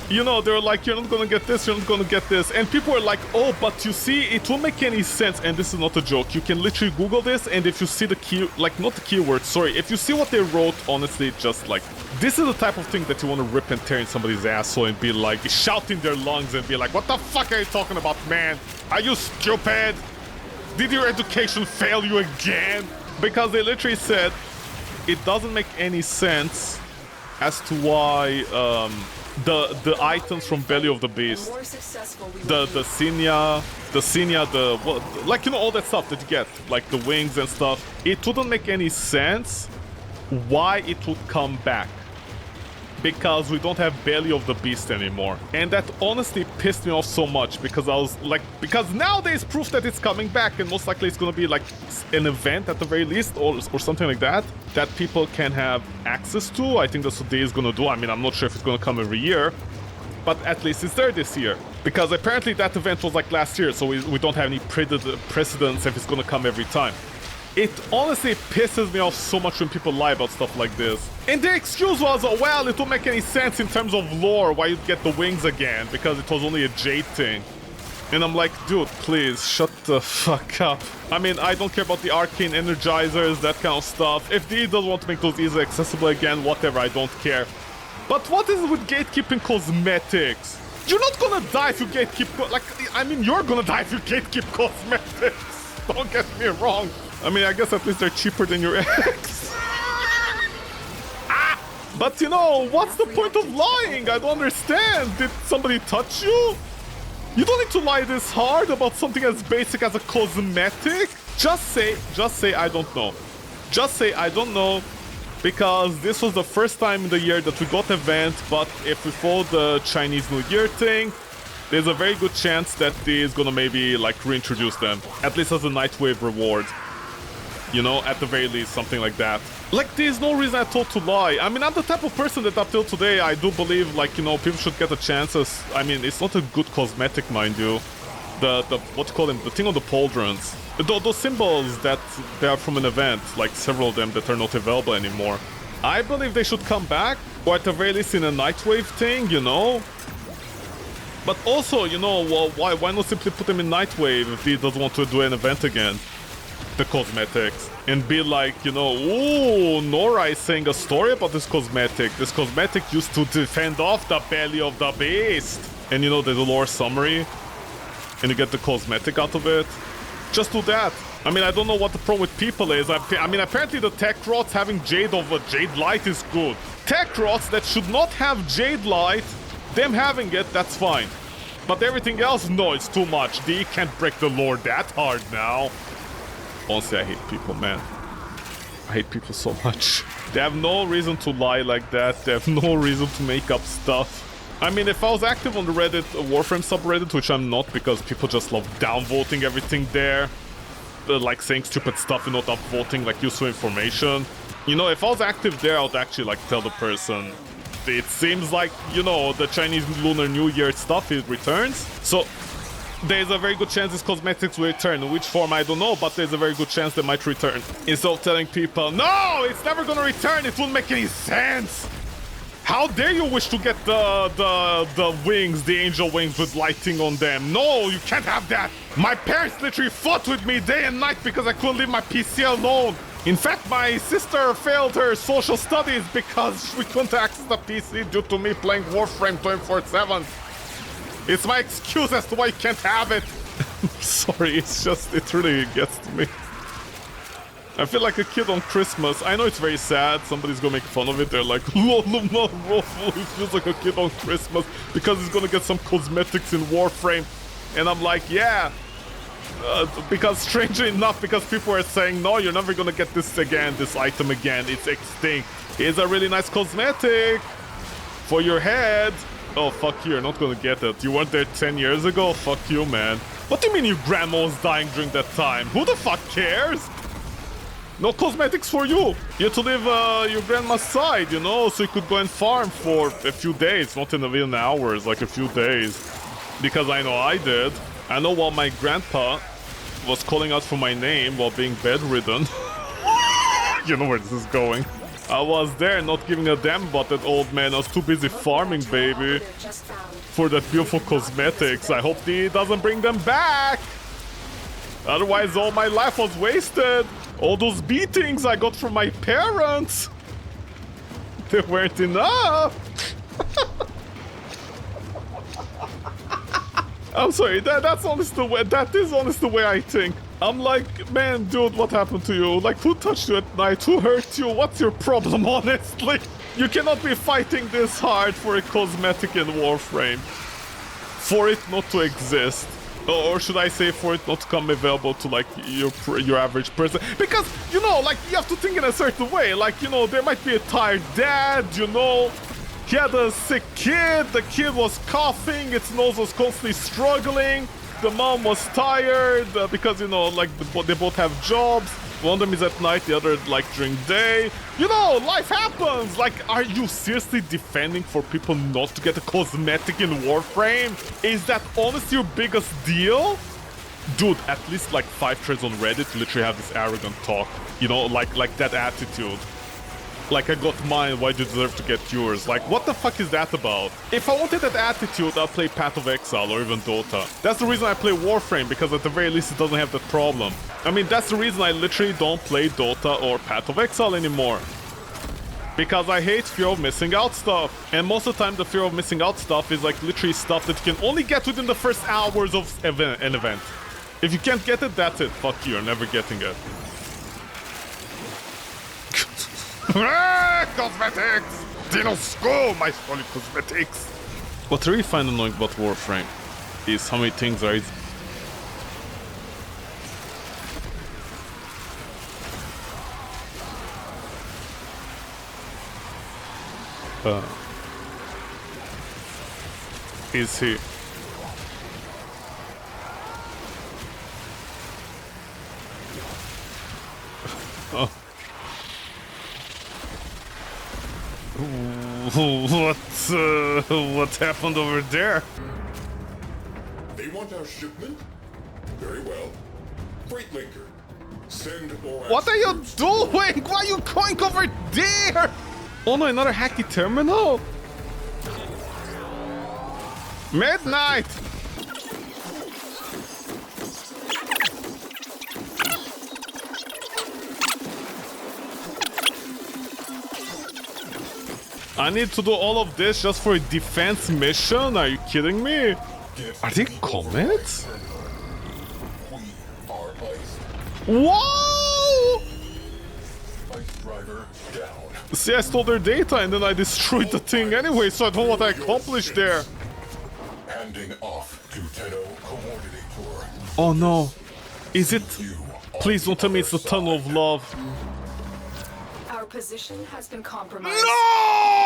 you know, they're like, you're not gonna get this, you're not gonna get this. And people are like, oh, but you see, it won't make any sense. And this is not a joke. You can literally Google this, and if you see the key, like, not the keyword, sorry. If you see what they wrote, honestly, just like, this is the type of thing that you want to rip and tear in somebody's asshole and be like, shout in their lungs and be like, what the fuck are you talking about, man? Are you stupid? Did your education fail you again? Because they literally said, it doesn't make any sense as to why, the items from Belly of the Beast, the Sinya, like, you know, all that stuff that you get, like the wings and stuff, it wouldn't make any sense why it would come back. Because we don't have Belly of the Beast anymore. And that honestly pissed me off so much, because I was like, because now there's proof that it's coming back, and most likely it's gonna be like an event at the very least, or something like that, that people can have access to. I think that's what Day is gonna do. I mean, I'm not sure if it's gonna come every year, but at least it's there this year. Because apparently that event was like last year, so we don't have any precedence if it's gonna come every time. It honestly pisses me off so much when people lie about stuff like this. And the excuse was, oh, well, it don't make any sense in terms of lore why you'd get the wings again, because it was only a Jade thing. And I'm like, dude, please, shut the fuck up. I mean, I don't care about the arcane energizers, that kind of stuff. If they doesn't want to make those easily accessible again, whatever, I don't care. But what is it with gatekeeping cosmetics? You're not gonna die if you gatekeep, like, I mean, you're gonna die if you gatekeep cosmetics. Don't get me wrong. I mean, I guess at least they're cheaper than your ex. But you know, what's the point of lying? I don't understand. Did somebody touch you? You don't need to lie this hard about something as basic as a cosmetic. Just say I don't know. Just say I don't know, because this was the first time in the year that we got event, but if we follow the Chinese New Year thing, there's a very good chance that is gonna maybe like reintroduce them, at least as a Nightwave reward. You know, at the very least, something like that. Like, there's no reason at all to lie. I mean, I'm the type of person that up till today, I do believe, like, you know, people should get a chances. I mean, it's not a good cosmetic, mind you. The what you call them, the thing on the pauldrons. Those symbols that they are from an event, like several of them that are not available anymore. I believe they should come back, or at the very least in a Nightwave thing, you know? But also, you know, well, why not simply put them in Nightwave if he doesn't want to do an event again? The cosmetics, and be like, you know, ooh, Nora is saying a story about this cosmetic. This cosmetic used to defend off the belly of the beast. And you know, there's a lore summary, and you get the cosmetic out of it. Just do that. I mean, I don't know what the problem with people is. I mean, apparently the tech rods having jade over jade light is good. Tech rods that should not have jade light, them having it, that's fine. But everything else, no, it's too much. They can't break the lore that hard now. Honestly, I hate people, man. I hate people so much. They have no reason to lie like that. They have no reason to make up stuff. I mean, if I was active on the Reddit, Warframe subreddit, which I'm not because people just love downvoting everything there. Like saying stupid stuff and not upvoting like useful information. You know, if I was active there, I would actually like tell the person, it seems like, you know, the Chinese Lunar New Year stuff, it returns. So there's a very good chance this cosmetics will return. In which form, I don't know, but there's a very good chance they might return. Instead of telling people, no, it's never gonna return, it won't make any sense. How dare you wish to get the wings, the angel wings with lighting on them? No, you can't have that. My parents literally fought with me day and night because I couldn't leave my PC alone. In fact, my sister failed her social studies because we couldn't access the PC due to me playing Warframe 24/7. It's my excuse as to why you can't have it. Sorry, it's just, it really gets to me. I feel like a kid on Christmas. I know it's very sad. Somebody's gonna make fun of it. They're like, lol, he feels like a kid on Christmas because he's gonna get some cosmetics in Warframe. And I'm like, yeah. Because strangely enough, because people are saying, no, you're never gonna get this again, this item again. It's extinct. It's a really nice cosmetic for your head. Oh, fuck you, you're not gonna get it. You weren't there 10 years ago? Fuck you, man. What do you mean your grandma was dying during that time? Who the fuck cares? No cosmetics for you. You have to leave your grandma's side, you know, so you could go and farm for a few days, not in a million hours, like a few days. Because I know I did. I know while my grandpa was calling out for my name while being bedridden. You know where this is going. I was there not giving a damn about that old man. I was too busy farming, baby. For that beautiful cosmetics. I hope he doesn't bring them back. Otherwise, all my life was wasted. All those beatings I got from my parents. They weren't enough. I'm sorry, that's honest the way, that is honest the way I think. I'm like, man, dude, what happened to you? Like, who touched you at night? Who hurt you? What's your problem, honestly? You cannot be fighting this hard for a cosmetic in Warframe. For it not to exist. Or should I say for it not to come available to, like, your average person? Because, you know, like, you have to think in a certain way. Like, you know, there might be a tired dad, you know. He had a sick kid, the kid was coughing, its nose was constantly struggling, the mom was tired because, you know, like, they both have jobs. One of them is at night, the other, like, during day. You know, life happens! Like, are you seriously defending for people not to get a cosmetic in Warframe? Is that honestly your biggest deal? Dude, at least, like, 5 threads on Reddit literally have this arrogant talk. You know, like that attitude. Like, I got mine, why do you deserve to get yours? Like, what the fuck is that about? If I wanted that attitude, I'd play Path of Exile or even Dota. That's the reason I play Warframe, because at the very least it doesn't have that problem. I mean, that's the reason I literally don't play Dota or Path of Exile anymore. Because I hate fear of missing out stuff. And most of the time, the fear of missing out stuff is like literally stuff that you can only get within the first hours of an event. If you can't get it, that's it. Fuck you, you're never getting it. Cosmetics! Dino Skull, my holy cosmetics! What I really find annoying about Warframe is how many things are easy. Is he? Oh. What happened over there? They want our shipment? Very well. Freight linker. Send or What are you doing? Why are you going over there? Oh no, another hacky terminal? Midnight! I need to do all of this just for a defense mission? Are you kidding me? Are they comets? We are ice. Whoa! Ice driver down. See, I stole their data and then I destroyed the thing anyway, so I don't know what I accomplished there. Handing off to Tenno Coordinator. Oh no. Is it? You Please don't tell me it's the Tunnel of Love. Our position has been compromised. No!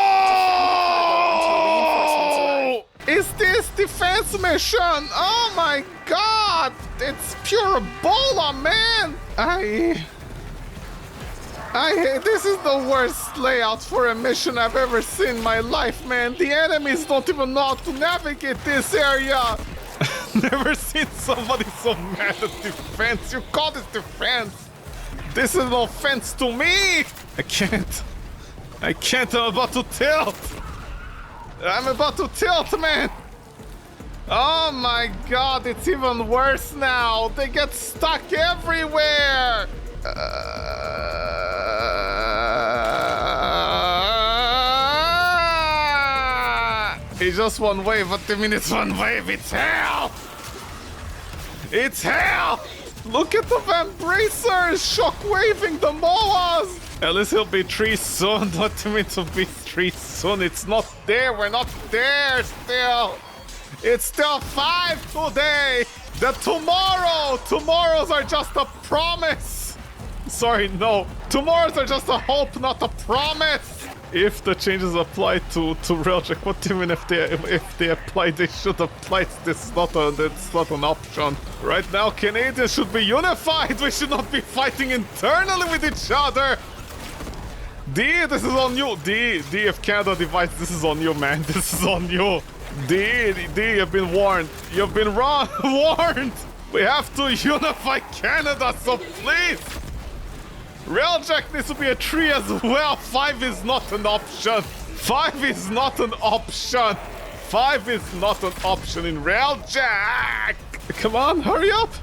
Is this defense mission? Oh my god! It's pure Ebola, man! This is the worst layout for a mission I've ever seen in my life, man. The enemies don't even know how to navigate this area. Never seen somebody so mad at defense. You call this defense? This is an offense to me. I can't. I'm about to tilt. I'm about to tilt, man. Oh my god, it's even worse now. They get stuck everywhere. It's just one wave. What do you mean it's one wave? It's hell! It's hell! Look at the Vambracers shockwaving the Moas! At least he'll be 3 soon. What do you mean to be 3 soon? It's not there. We're not there still. It's still 5 today. The tomorrows are just a promise. Sorry, no. Tomorrows are just a hope, not a promise. If the changes apply to Railjack, what do you mean if they apply? They should apply. It's not an option. Right now, Canadians should be unified. We should not be fighting internally with each other. D, this is on you. D, if Canada divides, this is on you, man. This is on you. D, you've been warned. You've been warned. We have to unify Canada, so please. Railjack needs to be a 3 as well. 5 is not an option. 5 is not an option. 5 is not an option in Railjack. Come on, hurry up.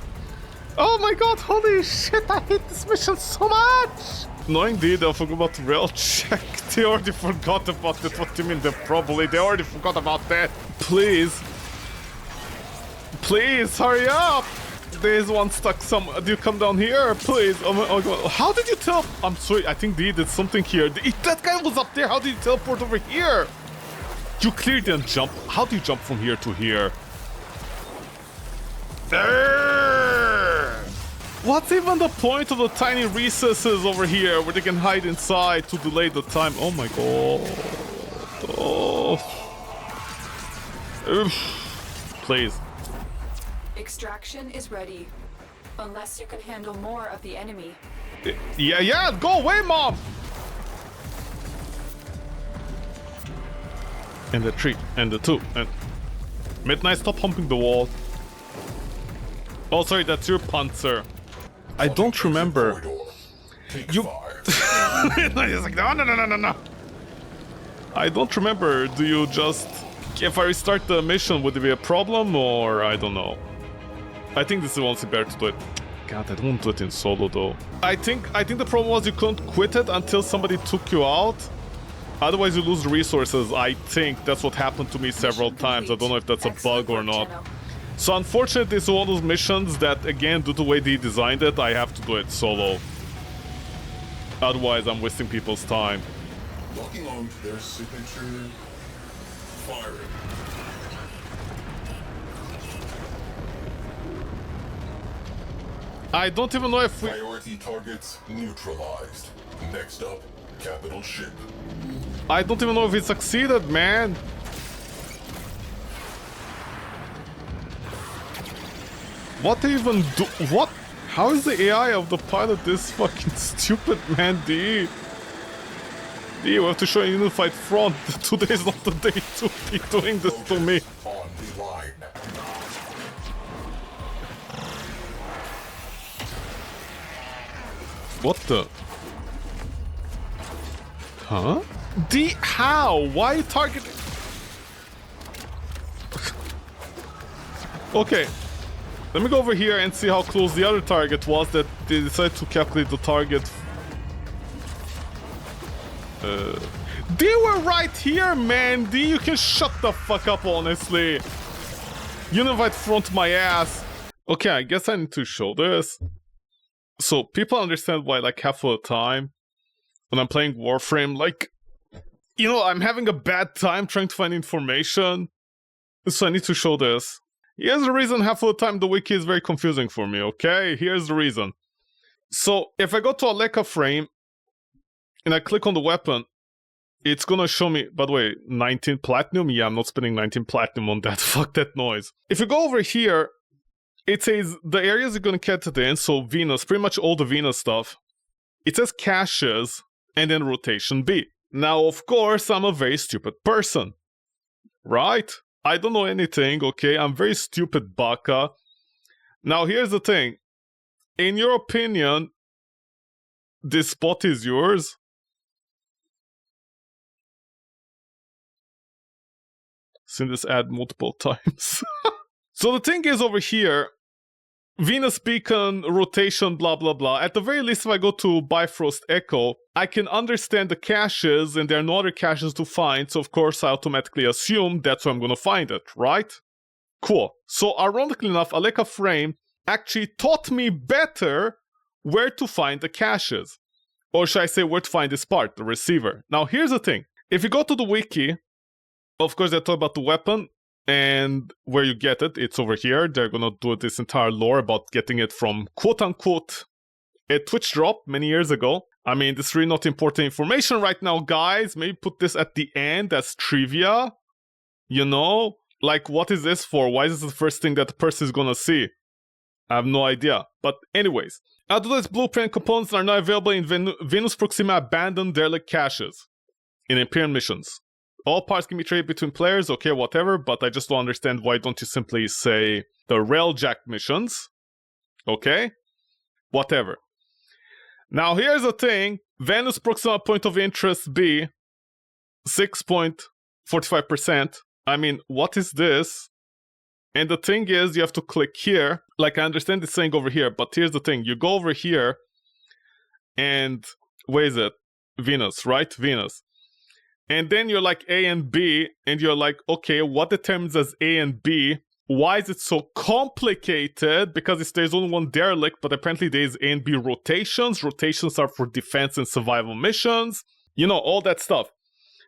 Oh my god, holy shit, I hate this mission so much. Knowing they forgot about Railjack. They already forgot about it. What do you mean they already forgot about that. Please. Please, hurry up. There's one stuck somewhere. Do you come down here, please? Oh my god. How did you tell? I'm sorry, I think they did something here. That guy was up there. How did you teleport over here? You clearly didn't jump. How do you jump from here to here? What's even the point of the tiny recesses over here where they can hide inside to delay the time? Oh my god. Oh. Oof. Please. Extraction is ready. Unless you can handle more of the enemy. Yeah, go away, Mom! And the 3, and the 2, and... Midnight, stop humping the wall. Oh, sorry, that's your Panzer. I don't remember. You... Midnight is like, no. I don't remember. Do you just... If I restart the mission, would it be a problem, or I don't know? I think this is honestly better to do it. God, I don't want to do it in solo though. I think the problem was you couldn't quit it until somebody took you out. Otherwise, you lose the resources. I think that's what happened to me several times. I don't know if that's a bug or not. So unfortunately, it's one of those missions that, again, due to the way they designed it, I have to do it solo. Otherwise, I'm wasting people's time. Locking on to their signature. Firing. I don't even know if we... Priority targets neutralized. Next up, capital ship. I don't even know if it succeeded, man. What they even do? What? How is the AI of the pilot this fucking stupid, man? D, we have to show a unified front. Today is not the day to be doing this to me. On the line. What the? Huh? D, how? Why are you targeting? Okay. Let me go over here and see how close the other target was that they decided to calculate the target. They were right here, man. D, you can shut the fuck up, honestly. Unified front my ass. Okay, I guess I need to show this. So people understand why, like, half of the time when I'm playing Warframe, like, you know, I'm having a bad time trying to find information. So I need to show this. Here's the reason half of the time the wiki is very confusing for me, okay? Here's the reason. So if I go to a Leica frame and I click on the weapon, it's gonna show me, by the way, 19 platinum. Yeah, I'm not spending 19 platinum on that. Fuck that noise. If you go over here, it says the areas you're gonna get it in, so Venus, pretty much all the Venus stuff. It says caches and then rotation B. Now, of course, I'm a very stupid person, right? I don't know anything, okay? I'm very stupid, baka. Now, here's the thing. In your opinion, this spot is yours? Seen this ad multiple times. So the thing is over here, Venus beacon, rotation, blah, blah, blah. At the very least, if I go to Bifrost Echo, I can understand the caches, and there are no other caches to find, so of course I automatically assume that's where I'm gonna find it, right? Cool. So ironically enough, Leica frame actually taught me better where to find the caches. Or should I say where to find this part, the receiver. Now here's the thing. If you go to the wiki, of course they talk about the weapon, and where you get it, it's over here. They're gonna do this entire lore about getting it from quote-unquote a Twitch drop many years ago. I mean, this is really not important information right now, guys. Maybe put this at the end as trivia. You know? Like, what is this for? Why is this the first thing that the person is gonna see? I have no idea. But anyways, Adonis blueprint components are now available in Venus Proxima abandoned derelict caches in Imperial missions. All parts can be traded between players, okay, whatever, but I just don't understand why don't you simply say the Railjack missions, okay? Whatever. Now here's the thing, Venus Proxima point of interest B, 6.45%. I mean, what is this? And the thing is, you have to click here, like I understand it's saying over here, but here's the thing, you go over here, and where is it? Venus, right? Venus. And then you're like A and B, and you're like, okay, what determines as A and B? Why is it so complicated? Because there's only one derelict, but apparently there's A and B rotations. Rotations are for defense and survival missions. You know, all that stuff.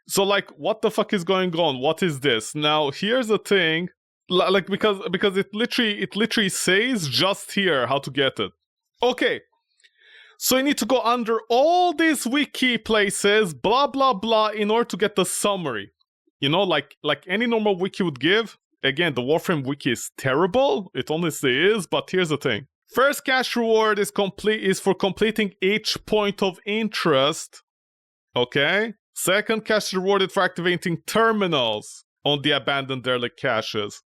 So like, what the fuck is going on? What is this? Now, here's the thing. Like, because it literally says just here how to get it. Okay. So you need to go under all these wiki places, blah, blah, blah, in order to get the summary. You know, like any normal wiki would give. Again, the Warframe wiki is terrible. It honestly is, but here's the thing. First cash reward is for completing each point of interest. Okay? Second cash rewarded for activating terminals on the abandoned derelict caches.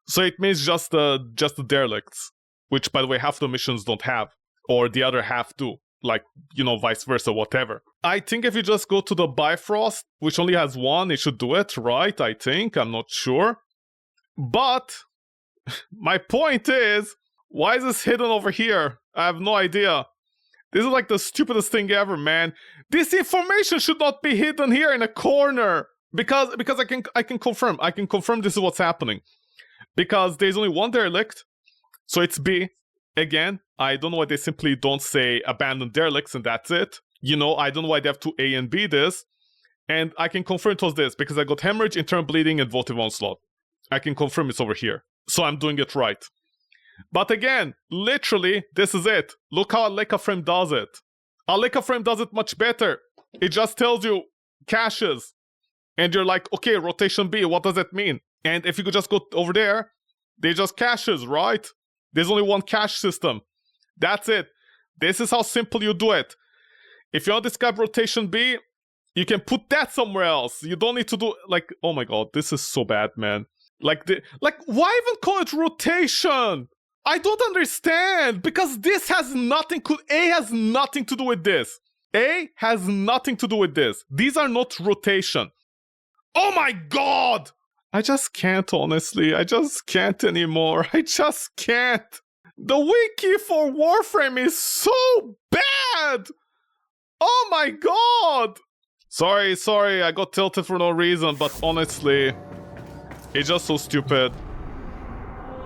So it means just the derelicts, which, by the way, half the missions don't have. Or the other half do. Like, you know, vice versa, whatever. I think if you just go to the Bifrost, which only has one, it should do it, right? I think. I'm not sure. But, my point is, why is this hidden over here? I have no idea. This is like the stupidest thing ever, man. This information should not be hidden here in a corner. Because I can confirm this is what's happening. Because there's only one derelict, so it's B. Again, I don't know why they simply don't say abandoned derelicts and that's it. You know, I don't know why they have to A and B this. And I can confirm it was this, because I got hemorrhage, internal bleeding, and votive onslaught. I can confirm it's over here. So I'm doing it right. But again, literally, this is it. Look how Warframe does it. Warframe does it much better. It just tells you caches. And you're like, okay, rotation B, what does that mean? And if you could just go over there, they just caches, right? There's only one cache system. That's it. This is how simple you do it. If you want to describe rotation B, you can put that somewhere else. You don't need to do, like, oh my god, this is so bad, man. Why even call it rotation? I don't understand, because this has nothing, A has nothing to do with this. A has nothing to do with this. These are not rotation. Oh my god! I just can't, honestly. I just can't anymore. I just can't. The wiki for Warframe is so bad! Oh my god! Sorry, I got tilted for no reason, but honestly, it's just so stupid.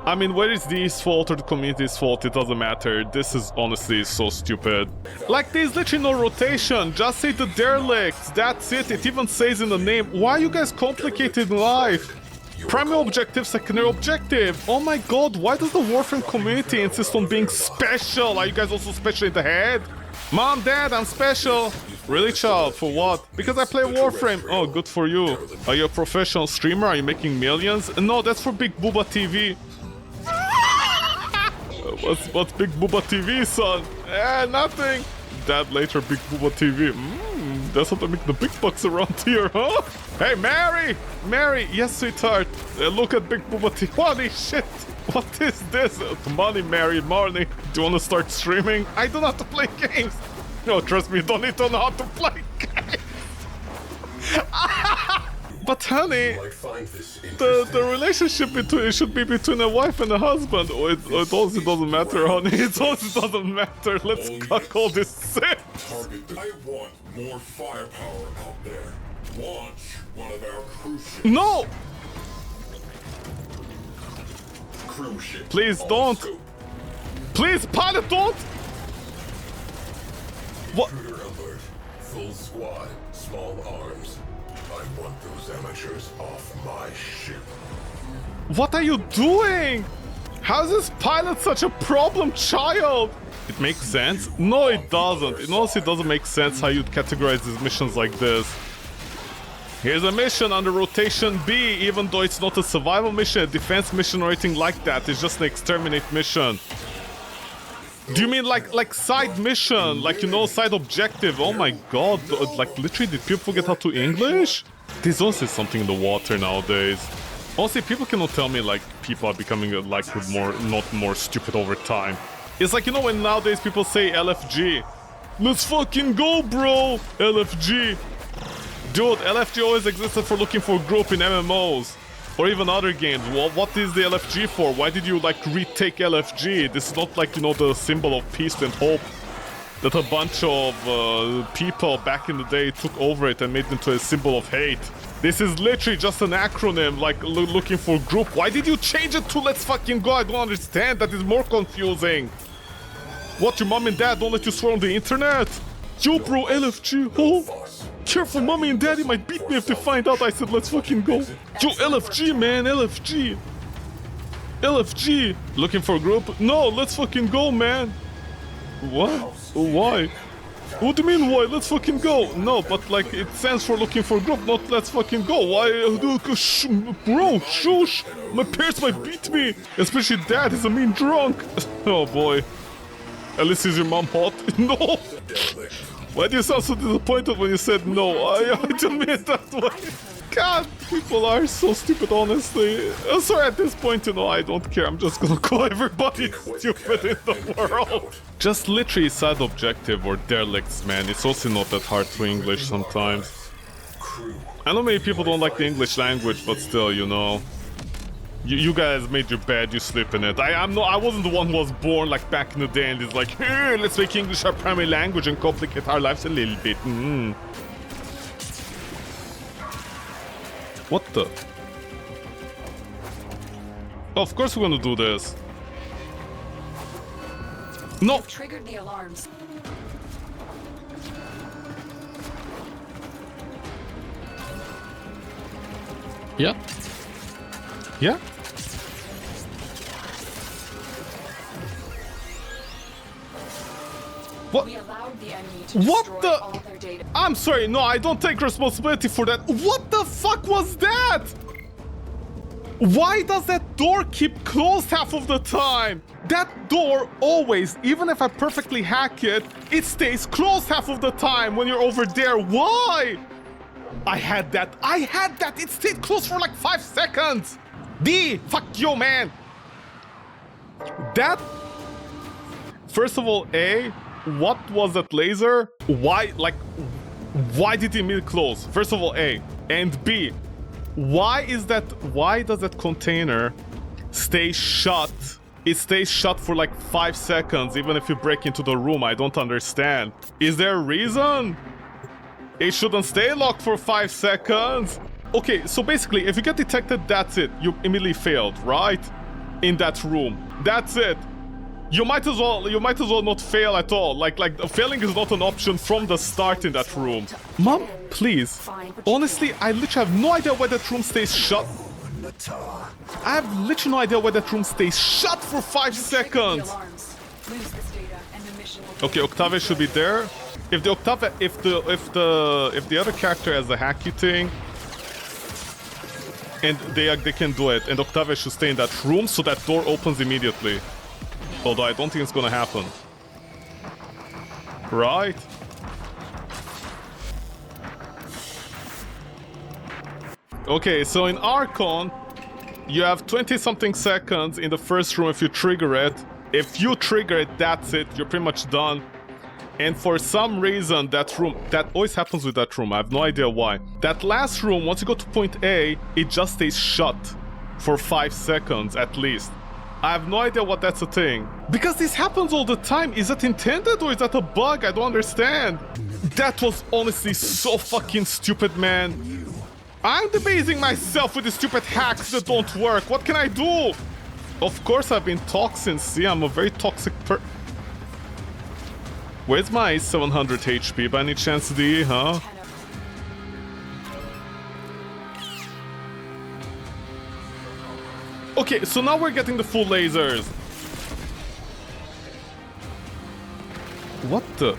I mean, whether it's D's fault or the community's fault, it doesn't matter. This is honestly so stupid. Like, there's literally no rotation. Just say the derelicts. That's it. It even says in the name. Why are you guys complicated in life? Primary objective, secondary objective. Oh my god, why does the Warframe community insist on being special? Are you guys also special in the head? Mom, Dad, I'm special. Really, child? For what? Because I play Warframe. Oh, good for you. Are you a professional streamer? Are you making millions? No, that's for Big Booba TV. What's Big Booba TV, son? Nothing. Dad, later, Big Booba TV. That's how they make the big bucks around here, huh? Hey, Mary! Mary! Yes, sweetheart. Look at Big Booba TV. Holy shit! What is this? Money, Mary, money. Do you want to start streaming? I don't know how to play games. No, trust me, you don't need to know how to play games. But honey, the relationship it should be between a wife and a husband. Oh, it also doesn't matter, honey. It also doesn't matter. Let's call this sick. I want more firepower out there. Launch one of our cruise ships. No! Cruise ship. Please don't. Please, pilot, don't. What? Intruder alert. Full squad. Small arms. I want those amateurs off my ship. What are you doing? How is this pilot such a problem child? It makes sense? No, it doesn't. It honestly doesn't make sense how you'd categorize these missions like this. Here's a mission under rotation B, even though it's not a survival mission, a defense mission or anything like that. It's just an exterminate mission. Do you mean like side mission? Like, you know, side objective? Oh my god, like literally did people forget how to English? There's honestly something in the water nowadays. Honestly, people cannot tell me like people are becoming like not more stupid over time. It's like, you know, when nowadays people say LFG. Let's fucking go, bro! LFG. Dude, LFG always existed for looking for group in MMOs. Or even other games. Well, what is the LFG for? Why did you, like, retake LFG? This is not like, you know, the symbol of peace and hope that a bunch of people back in the day took over it and made it into a symbol of hate. This is literally just an acronym, like, looking for group. Why did you change it to let's fucking go? I don't understand. That is more confusing. What, your mom and dad don't let you swear on the internet? Yo, bro, LFG, oh. Careful, mommy and daddy might beat me if they find out I said let's fucking go. Yo, LFG, man, LFG. LFG. Looking for a group? No, let's fucking go, man. What? Why? What do you mean, why? Let's fucking go. No, but like, it stands for looking for a group, not let's fucking go. Why? Bro, shush. My parents might beat me. Especially dad, he's a mean drunk. Oh, boy. At least is your mom hot? No. Why do you sound so disappointed when you said no? I didn't mean it that way. God, people are so stupid, honestly. Sorry, at this point, you know, I don't care. I'm just gonna call everybody stupid in the world. Just literally side objective or derelicts, man. It's also not that hard to English sometimes. I know many people don't like the English language, but still, you know. You guys made your bed, you sleep in it. I wasn't the one who was born like back in the day and is like, hey, let's make English our primary language and complicate our lives a little bit. What the? Of course we're gonna do this. No! You've triggered the alarms. Yeah. Yeah? What? We allowed the enemy to What destroy the? all their data. I'm sorry, no, I don't take responsibility for that. What the fuck was that? Why does that door keep closed half of the time? That door always, even if I perfectly hack it, it stays closed half of the time when you're over there. Why? I had that. It stayed closed for like 5 seconds. Fuck you, man. That... First of all, A, what was that laser? Why did it immediately close? First of all, A. And B, why does that container stay shut? It stays shut for like 5 seconds, even if you break into the room. I don't understand. Is there a reason? It shouldn't stay locked for 5 seconds. Okay, so basically, if you get detected, that's it. You immediately failed, right? In that room. That's it. You might as well not fail at all. Like failing is not an option from the start in that room. Mom, please. Honestly, I literally have no idea why that room stays shut. I have literally no idea why that room stays shut for 5 seconds. Okay, Octavia should be there. If the other character has a hacky thing, and they can do it, and Octavia should stay in that room so that door opens immediately. Although I don't think it's gonna happen. Right? Okay, so in Archon, you have 20-something seconds in the first room if you trigger it. If you trigger it, that's it. You're pretty much done. And for some reason, that room... That always happens with that room. I have no idea why. That last room, once you go to point A, it just stays shut for 5 seconds at least. I have no idea what that's a thing. Because this happens all the time. Is that intended or is that a bug? I don't understand. That was honestly so fucking stupid, man. I'm debating myself with the stupid hacks that don't work. What can I do? Of course I've been toxic. See, I'm a very toxic Where's my 700 HP by any chance, D, huh? Okay, so now we're getting the full lasers. What the?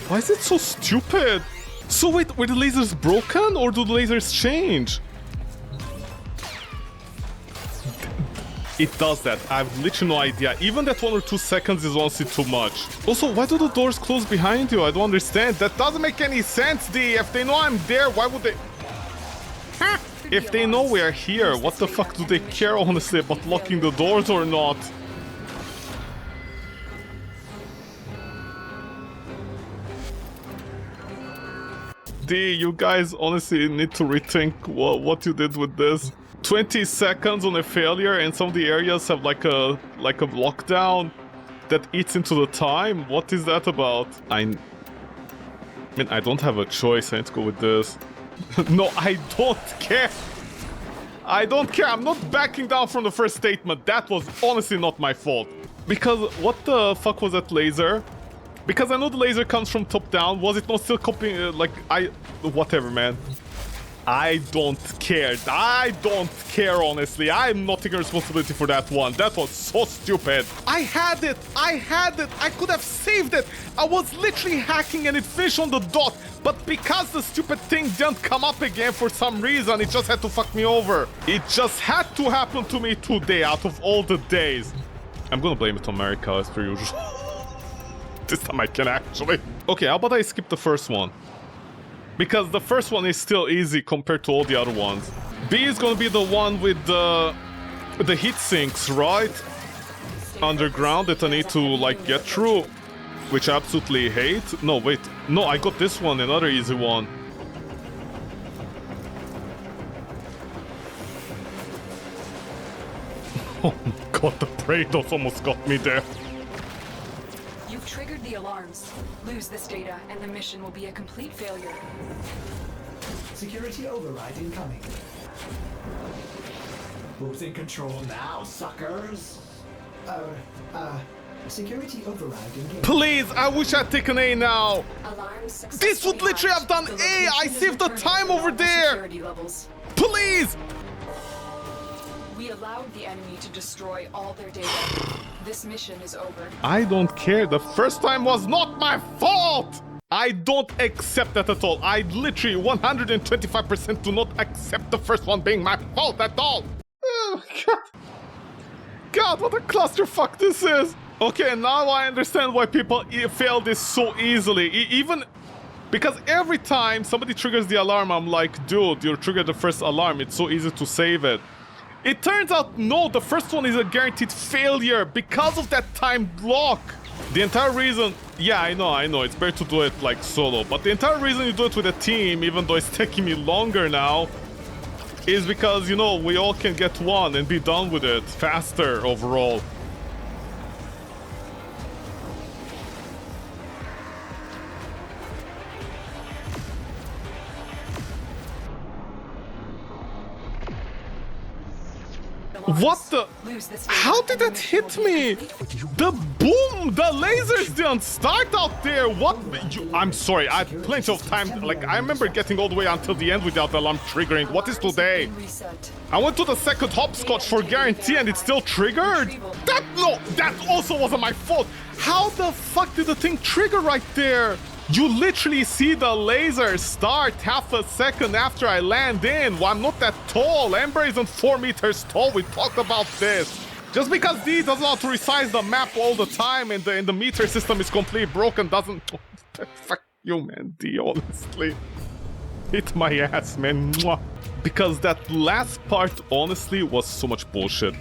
Why is it so stupid? So wait, were the lasers broken or do the lasers change? It does that. I have literally no idea. Even that 1 or 2 seconds is honestly too much. Also, why do the doors close behind you? I don't understand. That doesn't make any sense, D. If they know I'm there, why would they... If they know we're here, what the fuck do they care, honestly, about locking the doors or not? D, you guys honestly need to rethink what you did with this. 20 seconds on a failure and some of the areas have like a lockdown that eats into the time. What is that about? I mean, I don't have a choice. I need to go with this. No, I don't care. I don't care. I'm not backing down from the first statement. That was honestly not my fault. Because what the fuck was that laser? Because I know the laser comes from top down. Was it not still copying? Whatever, man. I don't care. I don't care, honestly. I'm not taking responsibility for that one. That was so stupid. I had it. I could have saved it. I was literally hacking and it finished on the dot. But because the stupid thing didn't come up again for some reason, it just had to fuck me over. It just had to happen to me today out of all the days. I'm gonna blame it on America as per usual. This time I can actually. Okay, how about I skip the first one? Because the first one is still easy compared to all the other ones. B is gonna be the one with the heat sinks, right? Underground that I need to, like, get through. which I absolutely hate. No, wait. No, I got this one, another easy one. Oh my god, the Praetos almost got me there. You've triggered the alarms. Lose this data, and the mission will be a complete failure. Security override incoming. Who's in control now, suckers? Security override engaged. Please, I wish I'd taken A now. Alarms This would literally have done A. I saved the time over there. Security levels. Please. We allowed the enemy to destroy all their data. This mission is over. I don't care. The first time was not my fault. I don't accept that at all. I literally 125% do not accept the first one being my fault at all. Oh, God. God, what a clusterfuck this is. Okay, now I understand why people fail this so easily. Even because every time somebody triggers the alarm, I'm like, dude, you triggered the first alarm. It's so easy to save it. It turns out, no, the first one is a guaranteed failure because of that time block. The entire reason, yeah, I know, it's better to do it like solo, but the entire reason you do it with a team, even though it's taking me longer now, is because, you know, we all can get one and be done with it faster overall. What the? How did that hit me? The boom! The lasers didn't start out there! What? I'm sorry, I had plenty of time. Like, I remember getting all the way until the end without the alarm triggering. What is today? I went to the second hopscotch for guarantee and it still triggered? That also wasn't my fault! How the fuck did the thing trigger right there? You literally see the laser start half a second after I land in. Well, I'm not that tall. Ember isn't 4 meters tall. We talked about this. Just because D doesn't know how to resize the map all the time and the meter system is completely broken doesn't... Fuck you, man, D, honestly. Hit my ass, man. Mwah. Because that last part, honestly, was so much bullshit.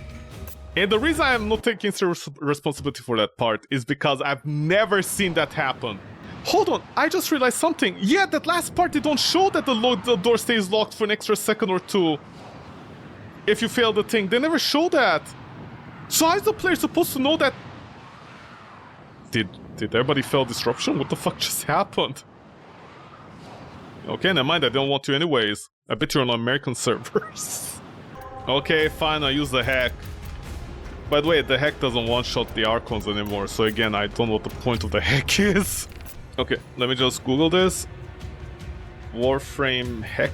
And the reason I'm not taking serious responsibility for that part is because I've never seen that happen. Hold on, I just realized something. Yeah, that last part, they don't show that the door stays locked for an extra second or two. If you fail the thing, they never show that. So how is the player supposed to know that? Did everybody fail disruption? What the fuck just happened? Okay, never mind, I don't want to anyways. I bet you're on American servers. Okay, fine, I use the hack. By the way, the hack doesn't one-shot the Archons anymore, so again, I don't know what the point of the hack is. Okay, let me just Google this. Warframe hack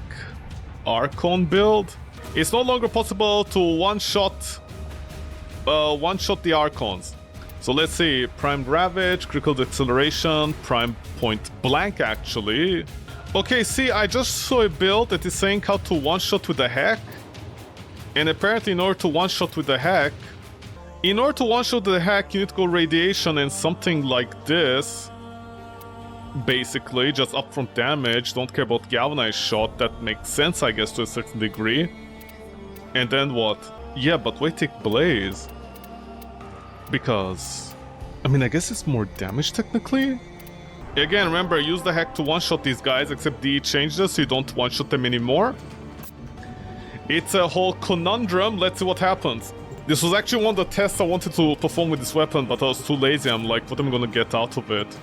Archon build. It's no longer possible to one-shot the Archons. So let's see, Primed Ravage, Critical Deceleration, Prime Point Blank actually. Okay, see, I just saw a build that is saying how to one-shot with the hack. And apparently in order to one-shot with the hack, you need to go Radiation and something like this. Basically, just upfront damage, don't care about Galvanized Shot, that makes sense I guess to a certain degree. And then what? Yeah, but why take Blaze? Because... I mean, I guess it's more damage technically? Again, remember, use the hack to one-shot these guys, except DE changed this so you don't one-shot them anymore. It's a whole conundrum, let's see what happens. This was actually one of the tests I wanted to perform with this weapon, but I was too lazy. I'm like, what am I gonna get out of it?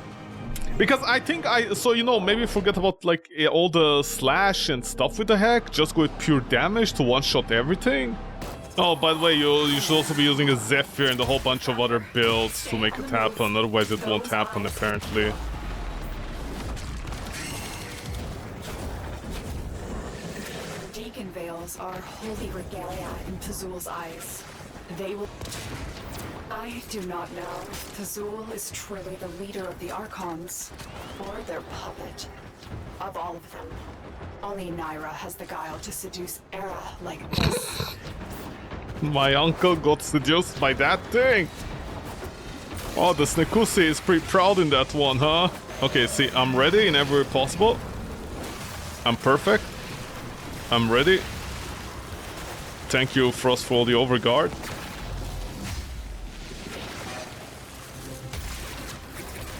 Because I think so you know, maybe forget about like all the slash and stuff with the hack, just go with pure damage to one-shot everything. Oh, by the way, you should also be using a Zephyr and a whole bunch of other builds to make it happen, otherwise it won't happen apparently. Deacon veils are holy regalia in Tazul's eyes. They will... I do not know if Tazul is truly the leader of the Archons, or their puppet. Of all of them, only Naira has the guile to seduce Era like this. My uncle got seduced by that thing! Oh, the Snekusi is pretty proud in that one, huh? Okay, see, I'm ready in every way possible. I'm perfect. I'm ready. Thank you, Frost, for all the overguard.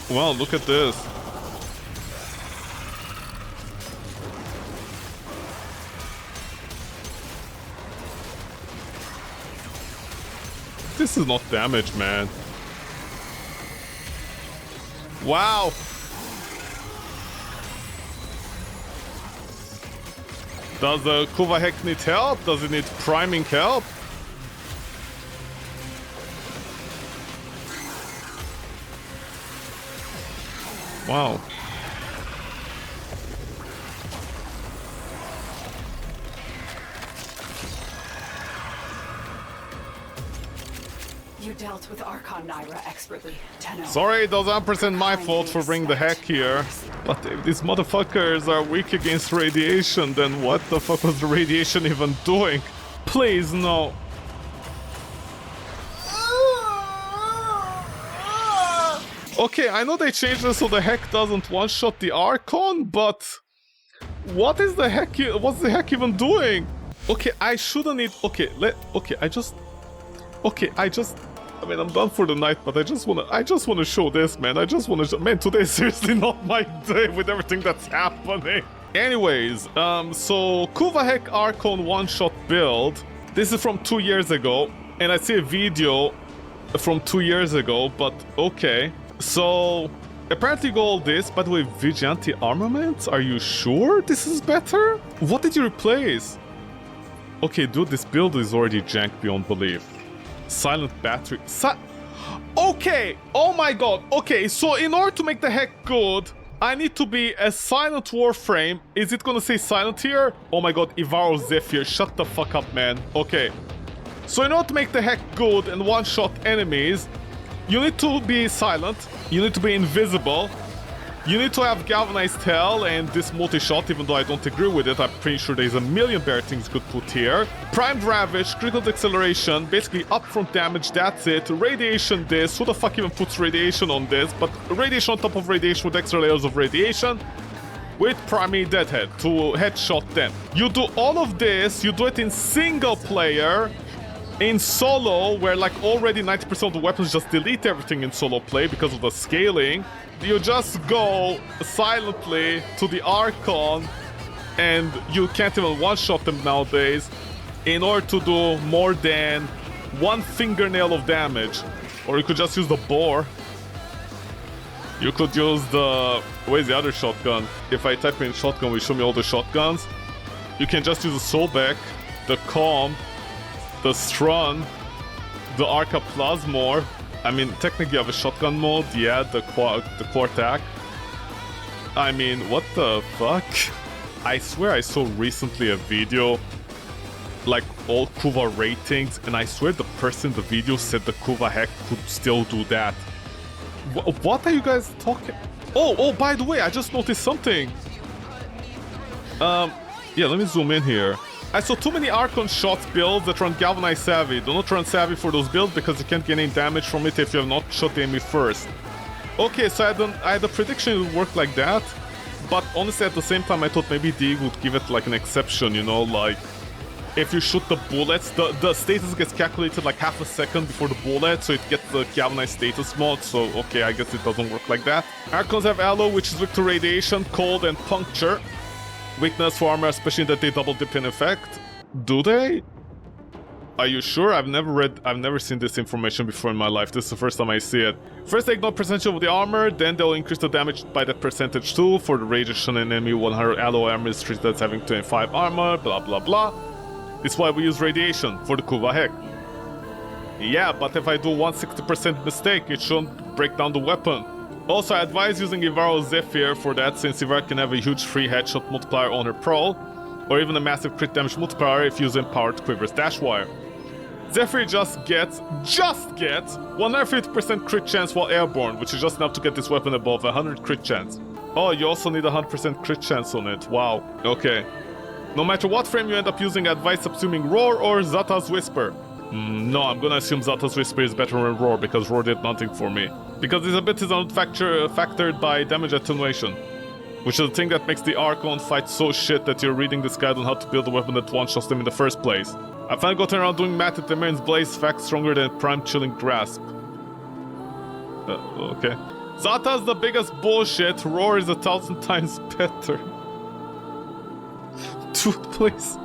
Wow, look at this. This is not damage, man. Wow. Does the Kuva Heck need help? Does it need priming help? Wow. You dealt with Archon Naira expertly, Tenno. Sorry, it was 100% my fault for bringing the heck here. But if these motherfuckers are weak against radiation, then what the fuck was the radiation even doing? Please, no. Okay, I know they changed this so the heck doesn't one-shot the Archon, but... What's the heck even doing? Okay, I shouldn't need... Okay, I mean, I'm done for the night, but I just wanna show this, man. Man, today's seriously not my day with everything that's happening. Anyways, so Kuva Heck Archon one-shot build. This is from 2 years ago, and I see a video from 2 years ago, but okay. So, apparently you got all this. By the way, Vigilante armaments? Are you sure this is better? What did you replace? Okay, dude, this build is already jank beyond belief. Silent battery. Okay! Oh my god! Okay, so in order to make the heck good, I need to be a silent Warframe. Is it gonna say silent here? Oh my god, Ivaro Zephyr, shut the fuck up, man. Okay. So in order to make the heck good and one-shot enemies, you need to be silent, you need to be invisible, you need to have galvanized hell and this multi-shot, even though I don't agree with it. I'm pretty sure there's a million better things you could put here. Primed Ravage, critical acceleration, basically upfront damage, that's it. Radiation this, who the fuck even puts radiation on this? But radiation on top of radiation with extra layers of radiation. With primary deadhead to headshot them. You do all of this, you do it in single player. In solo, where like already 90% of the weapons just delete everything in solo play because of the scaling. You just go silently to the Archon and you can't even one-shot them nowadays in order to do more than one fingernail of damage. Or you could just use the boar. You could use the... Where's the other shotgun? If I type in shotgun, will show me all the shotguns. You can just use the Solbeck, the Calm, the Strun, the Arca Plasmor. I mean, technically you have a shotgun mode, yeah, the Quartak. I mean, what the fuck? I swear I saw recently a video, like all Kuva ratings, and I swear the person in the video said the Kuva Heck could still do that. What are you guys talking? Oh, by the way, I just noticed something. Yeah, let me zoom in here. I saw too many Archon shots builds that run Galvanized Savvy. Do not run Savvy for those builds because you can't get any damage from it if you have not shot the enemy first. Okay, so I had a prediction it would work like that. But honestly, at the same time, I thought maybe D would give it like an exception, you know, like... If you shoot the bullets, the status gets calculated like half a second before the bullet, so it gets the Galvanized status mode, so okay, I guess it doesn't work like that. Archons have Allo, which is weak to radiation, cold, and puncture. Weakness for armor, especially that they double dip in effect. Do they? Are you sure? I've never seen this information before in my life. This is the first time I see it. First, they ignore percentage of the armor, then they'll increase the damage by that percentage too. For the radiation enemy, 100 alloy armor is treated as having 25 armor, blah blah blah. This is why we use radiation for the Kuva Heck. Yeah, but if I do 160% mistake, it shouldn't break down the weapon. Also, I advise using Ivaro Zephyr for that, since Ivaro can have a huge free headshot multiplier on her Pearl, or even a massive crit damage multiplier if using Powered Quiver's Dash Wire. Zephyr just gets 150% crit chance while airborne, which is just enough to get this weapon above 100 crit chance. Oh, you also need 100% crit chance on it, wow, okay. No matter what frame you end up using, I advise subsuming Roar or Zata's Whisper. No, I'm gonna assume Zata's Whisper is better than Roar, because Roar did nothing for me. Because this ability is not factored by damage attenuation, which is the thing that makes the Archon fight so shit that you're reading this guide on how to build a weapon that one-shots them in the first place. I finally gotten around doing math at the Marin's Blaze fact stronger than Prime Chilling Grasp. Okay. Zata's the biggest bullshit. Roar is 1,000 times better. Dude, please.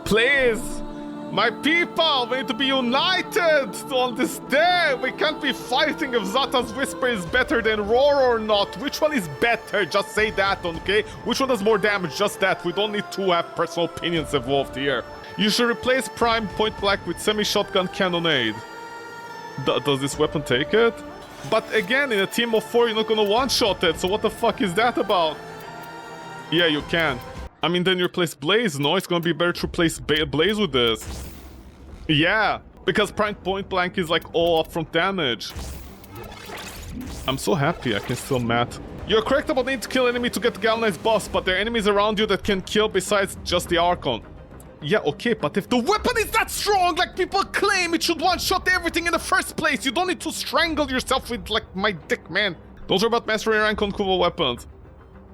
Please! My people, we need to be united on this day! We can't be fighting if Zata's Whisper is better than Roar or not. Which one is better? Just say that, okay? Which one does more damage? Just that. We don't need to have personal opinions involved here. You should replace Prime Point Blank with Semi-Shotgun Cannonade. Does this weapon take it? But again, in a team of 4, you're not gonna one-shot it, so what the fuck is that about? Yeah, you can. I mean, then you replace Blaze, no? It's gonna be better to replace Blaze with this. Yeah, because Prime Point Blank is like all upfront damage. I'm so happy I can still mat. You're correct about needing to kill enemy to get the Galvanized boss, but there are enemies around you that can kill besides just the Archon. Yeah, okay, but if the weapon is that strong, like people claim, it should one-shot everything in the first place. You don't need to strangle yourself with, like, my dick, man. Don't worry about mastering rank on Kuva weapons.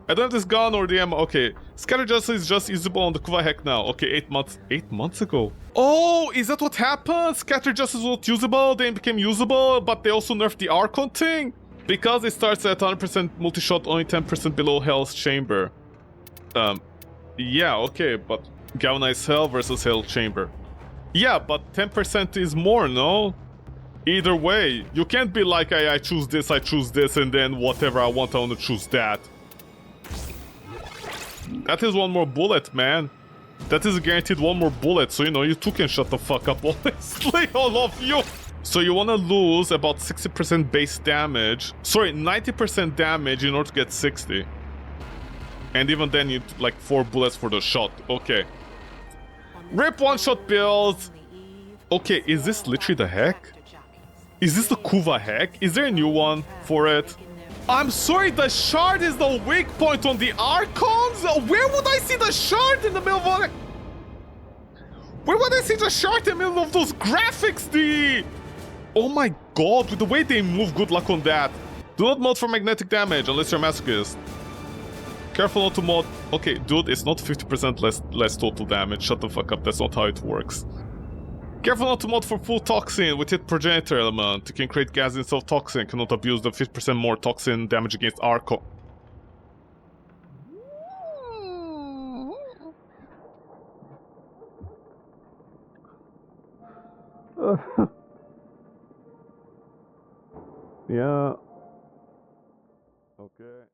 I don't have this gun or the ammo. Okay, Scatter Justice is just usable on the Kuva Heck now. Okay, 8 months. 8 months ago? Oh, is that what happened? Scatter Justice was not usable, then it became usable, but they also nerfed the Archon thing? Because it starts at 100% multi-shot, only 10% below Hell's Chamber. Yeah, okay, but Galvanized Hell versus Hell Chamber. Yeah, but 10% is more, no? Either way, you can't be like, I choose this, and then whatever I want to choose that. That is one more bullet, man. That is guaranteed one more bullet, so you know, you two can shut the fuck up, honestly, all of you. So you want to lose about 60% base damage. Sorry, 90% damage in order to get 60. And even then, you like 4 bullets for the shot. Okay. Rip one-shot build. Okay, is this literally the heck? Is this the Kuva Heck? Is there a new one for it? I'm sorry, the shard is the weak point on the Archons? Where would I see the shard in the middle of all that? Where would I see the shard in the middle of those graphics? Oh my god, with the way they move, good luck on that. Do not mod for magnetic damage unless you're a masochist. Careful not to mod. Okay, dude, it's not 50% less total damage. Shut the fuck up, that's not how it works. Careful not to mod for full toxin with its progenitor element. You can create gas instead of toxin. Cannot abuse the 50% more toxin damage against Archon. Yeah. Okay.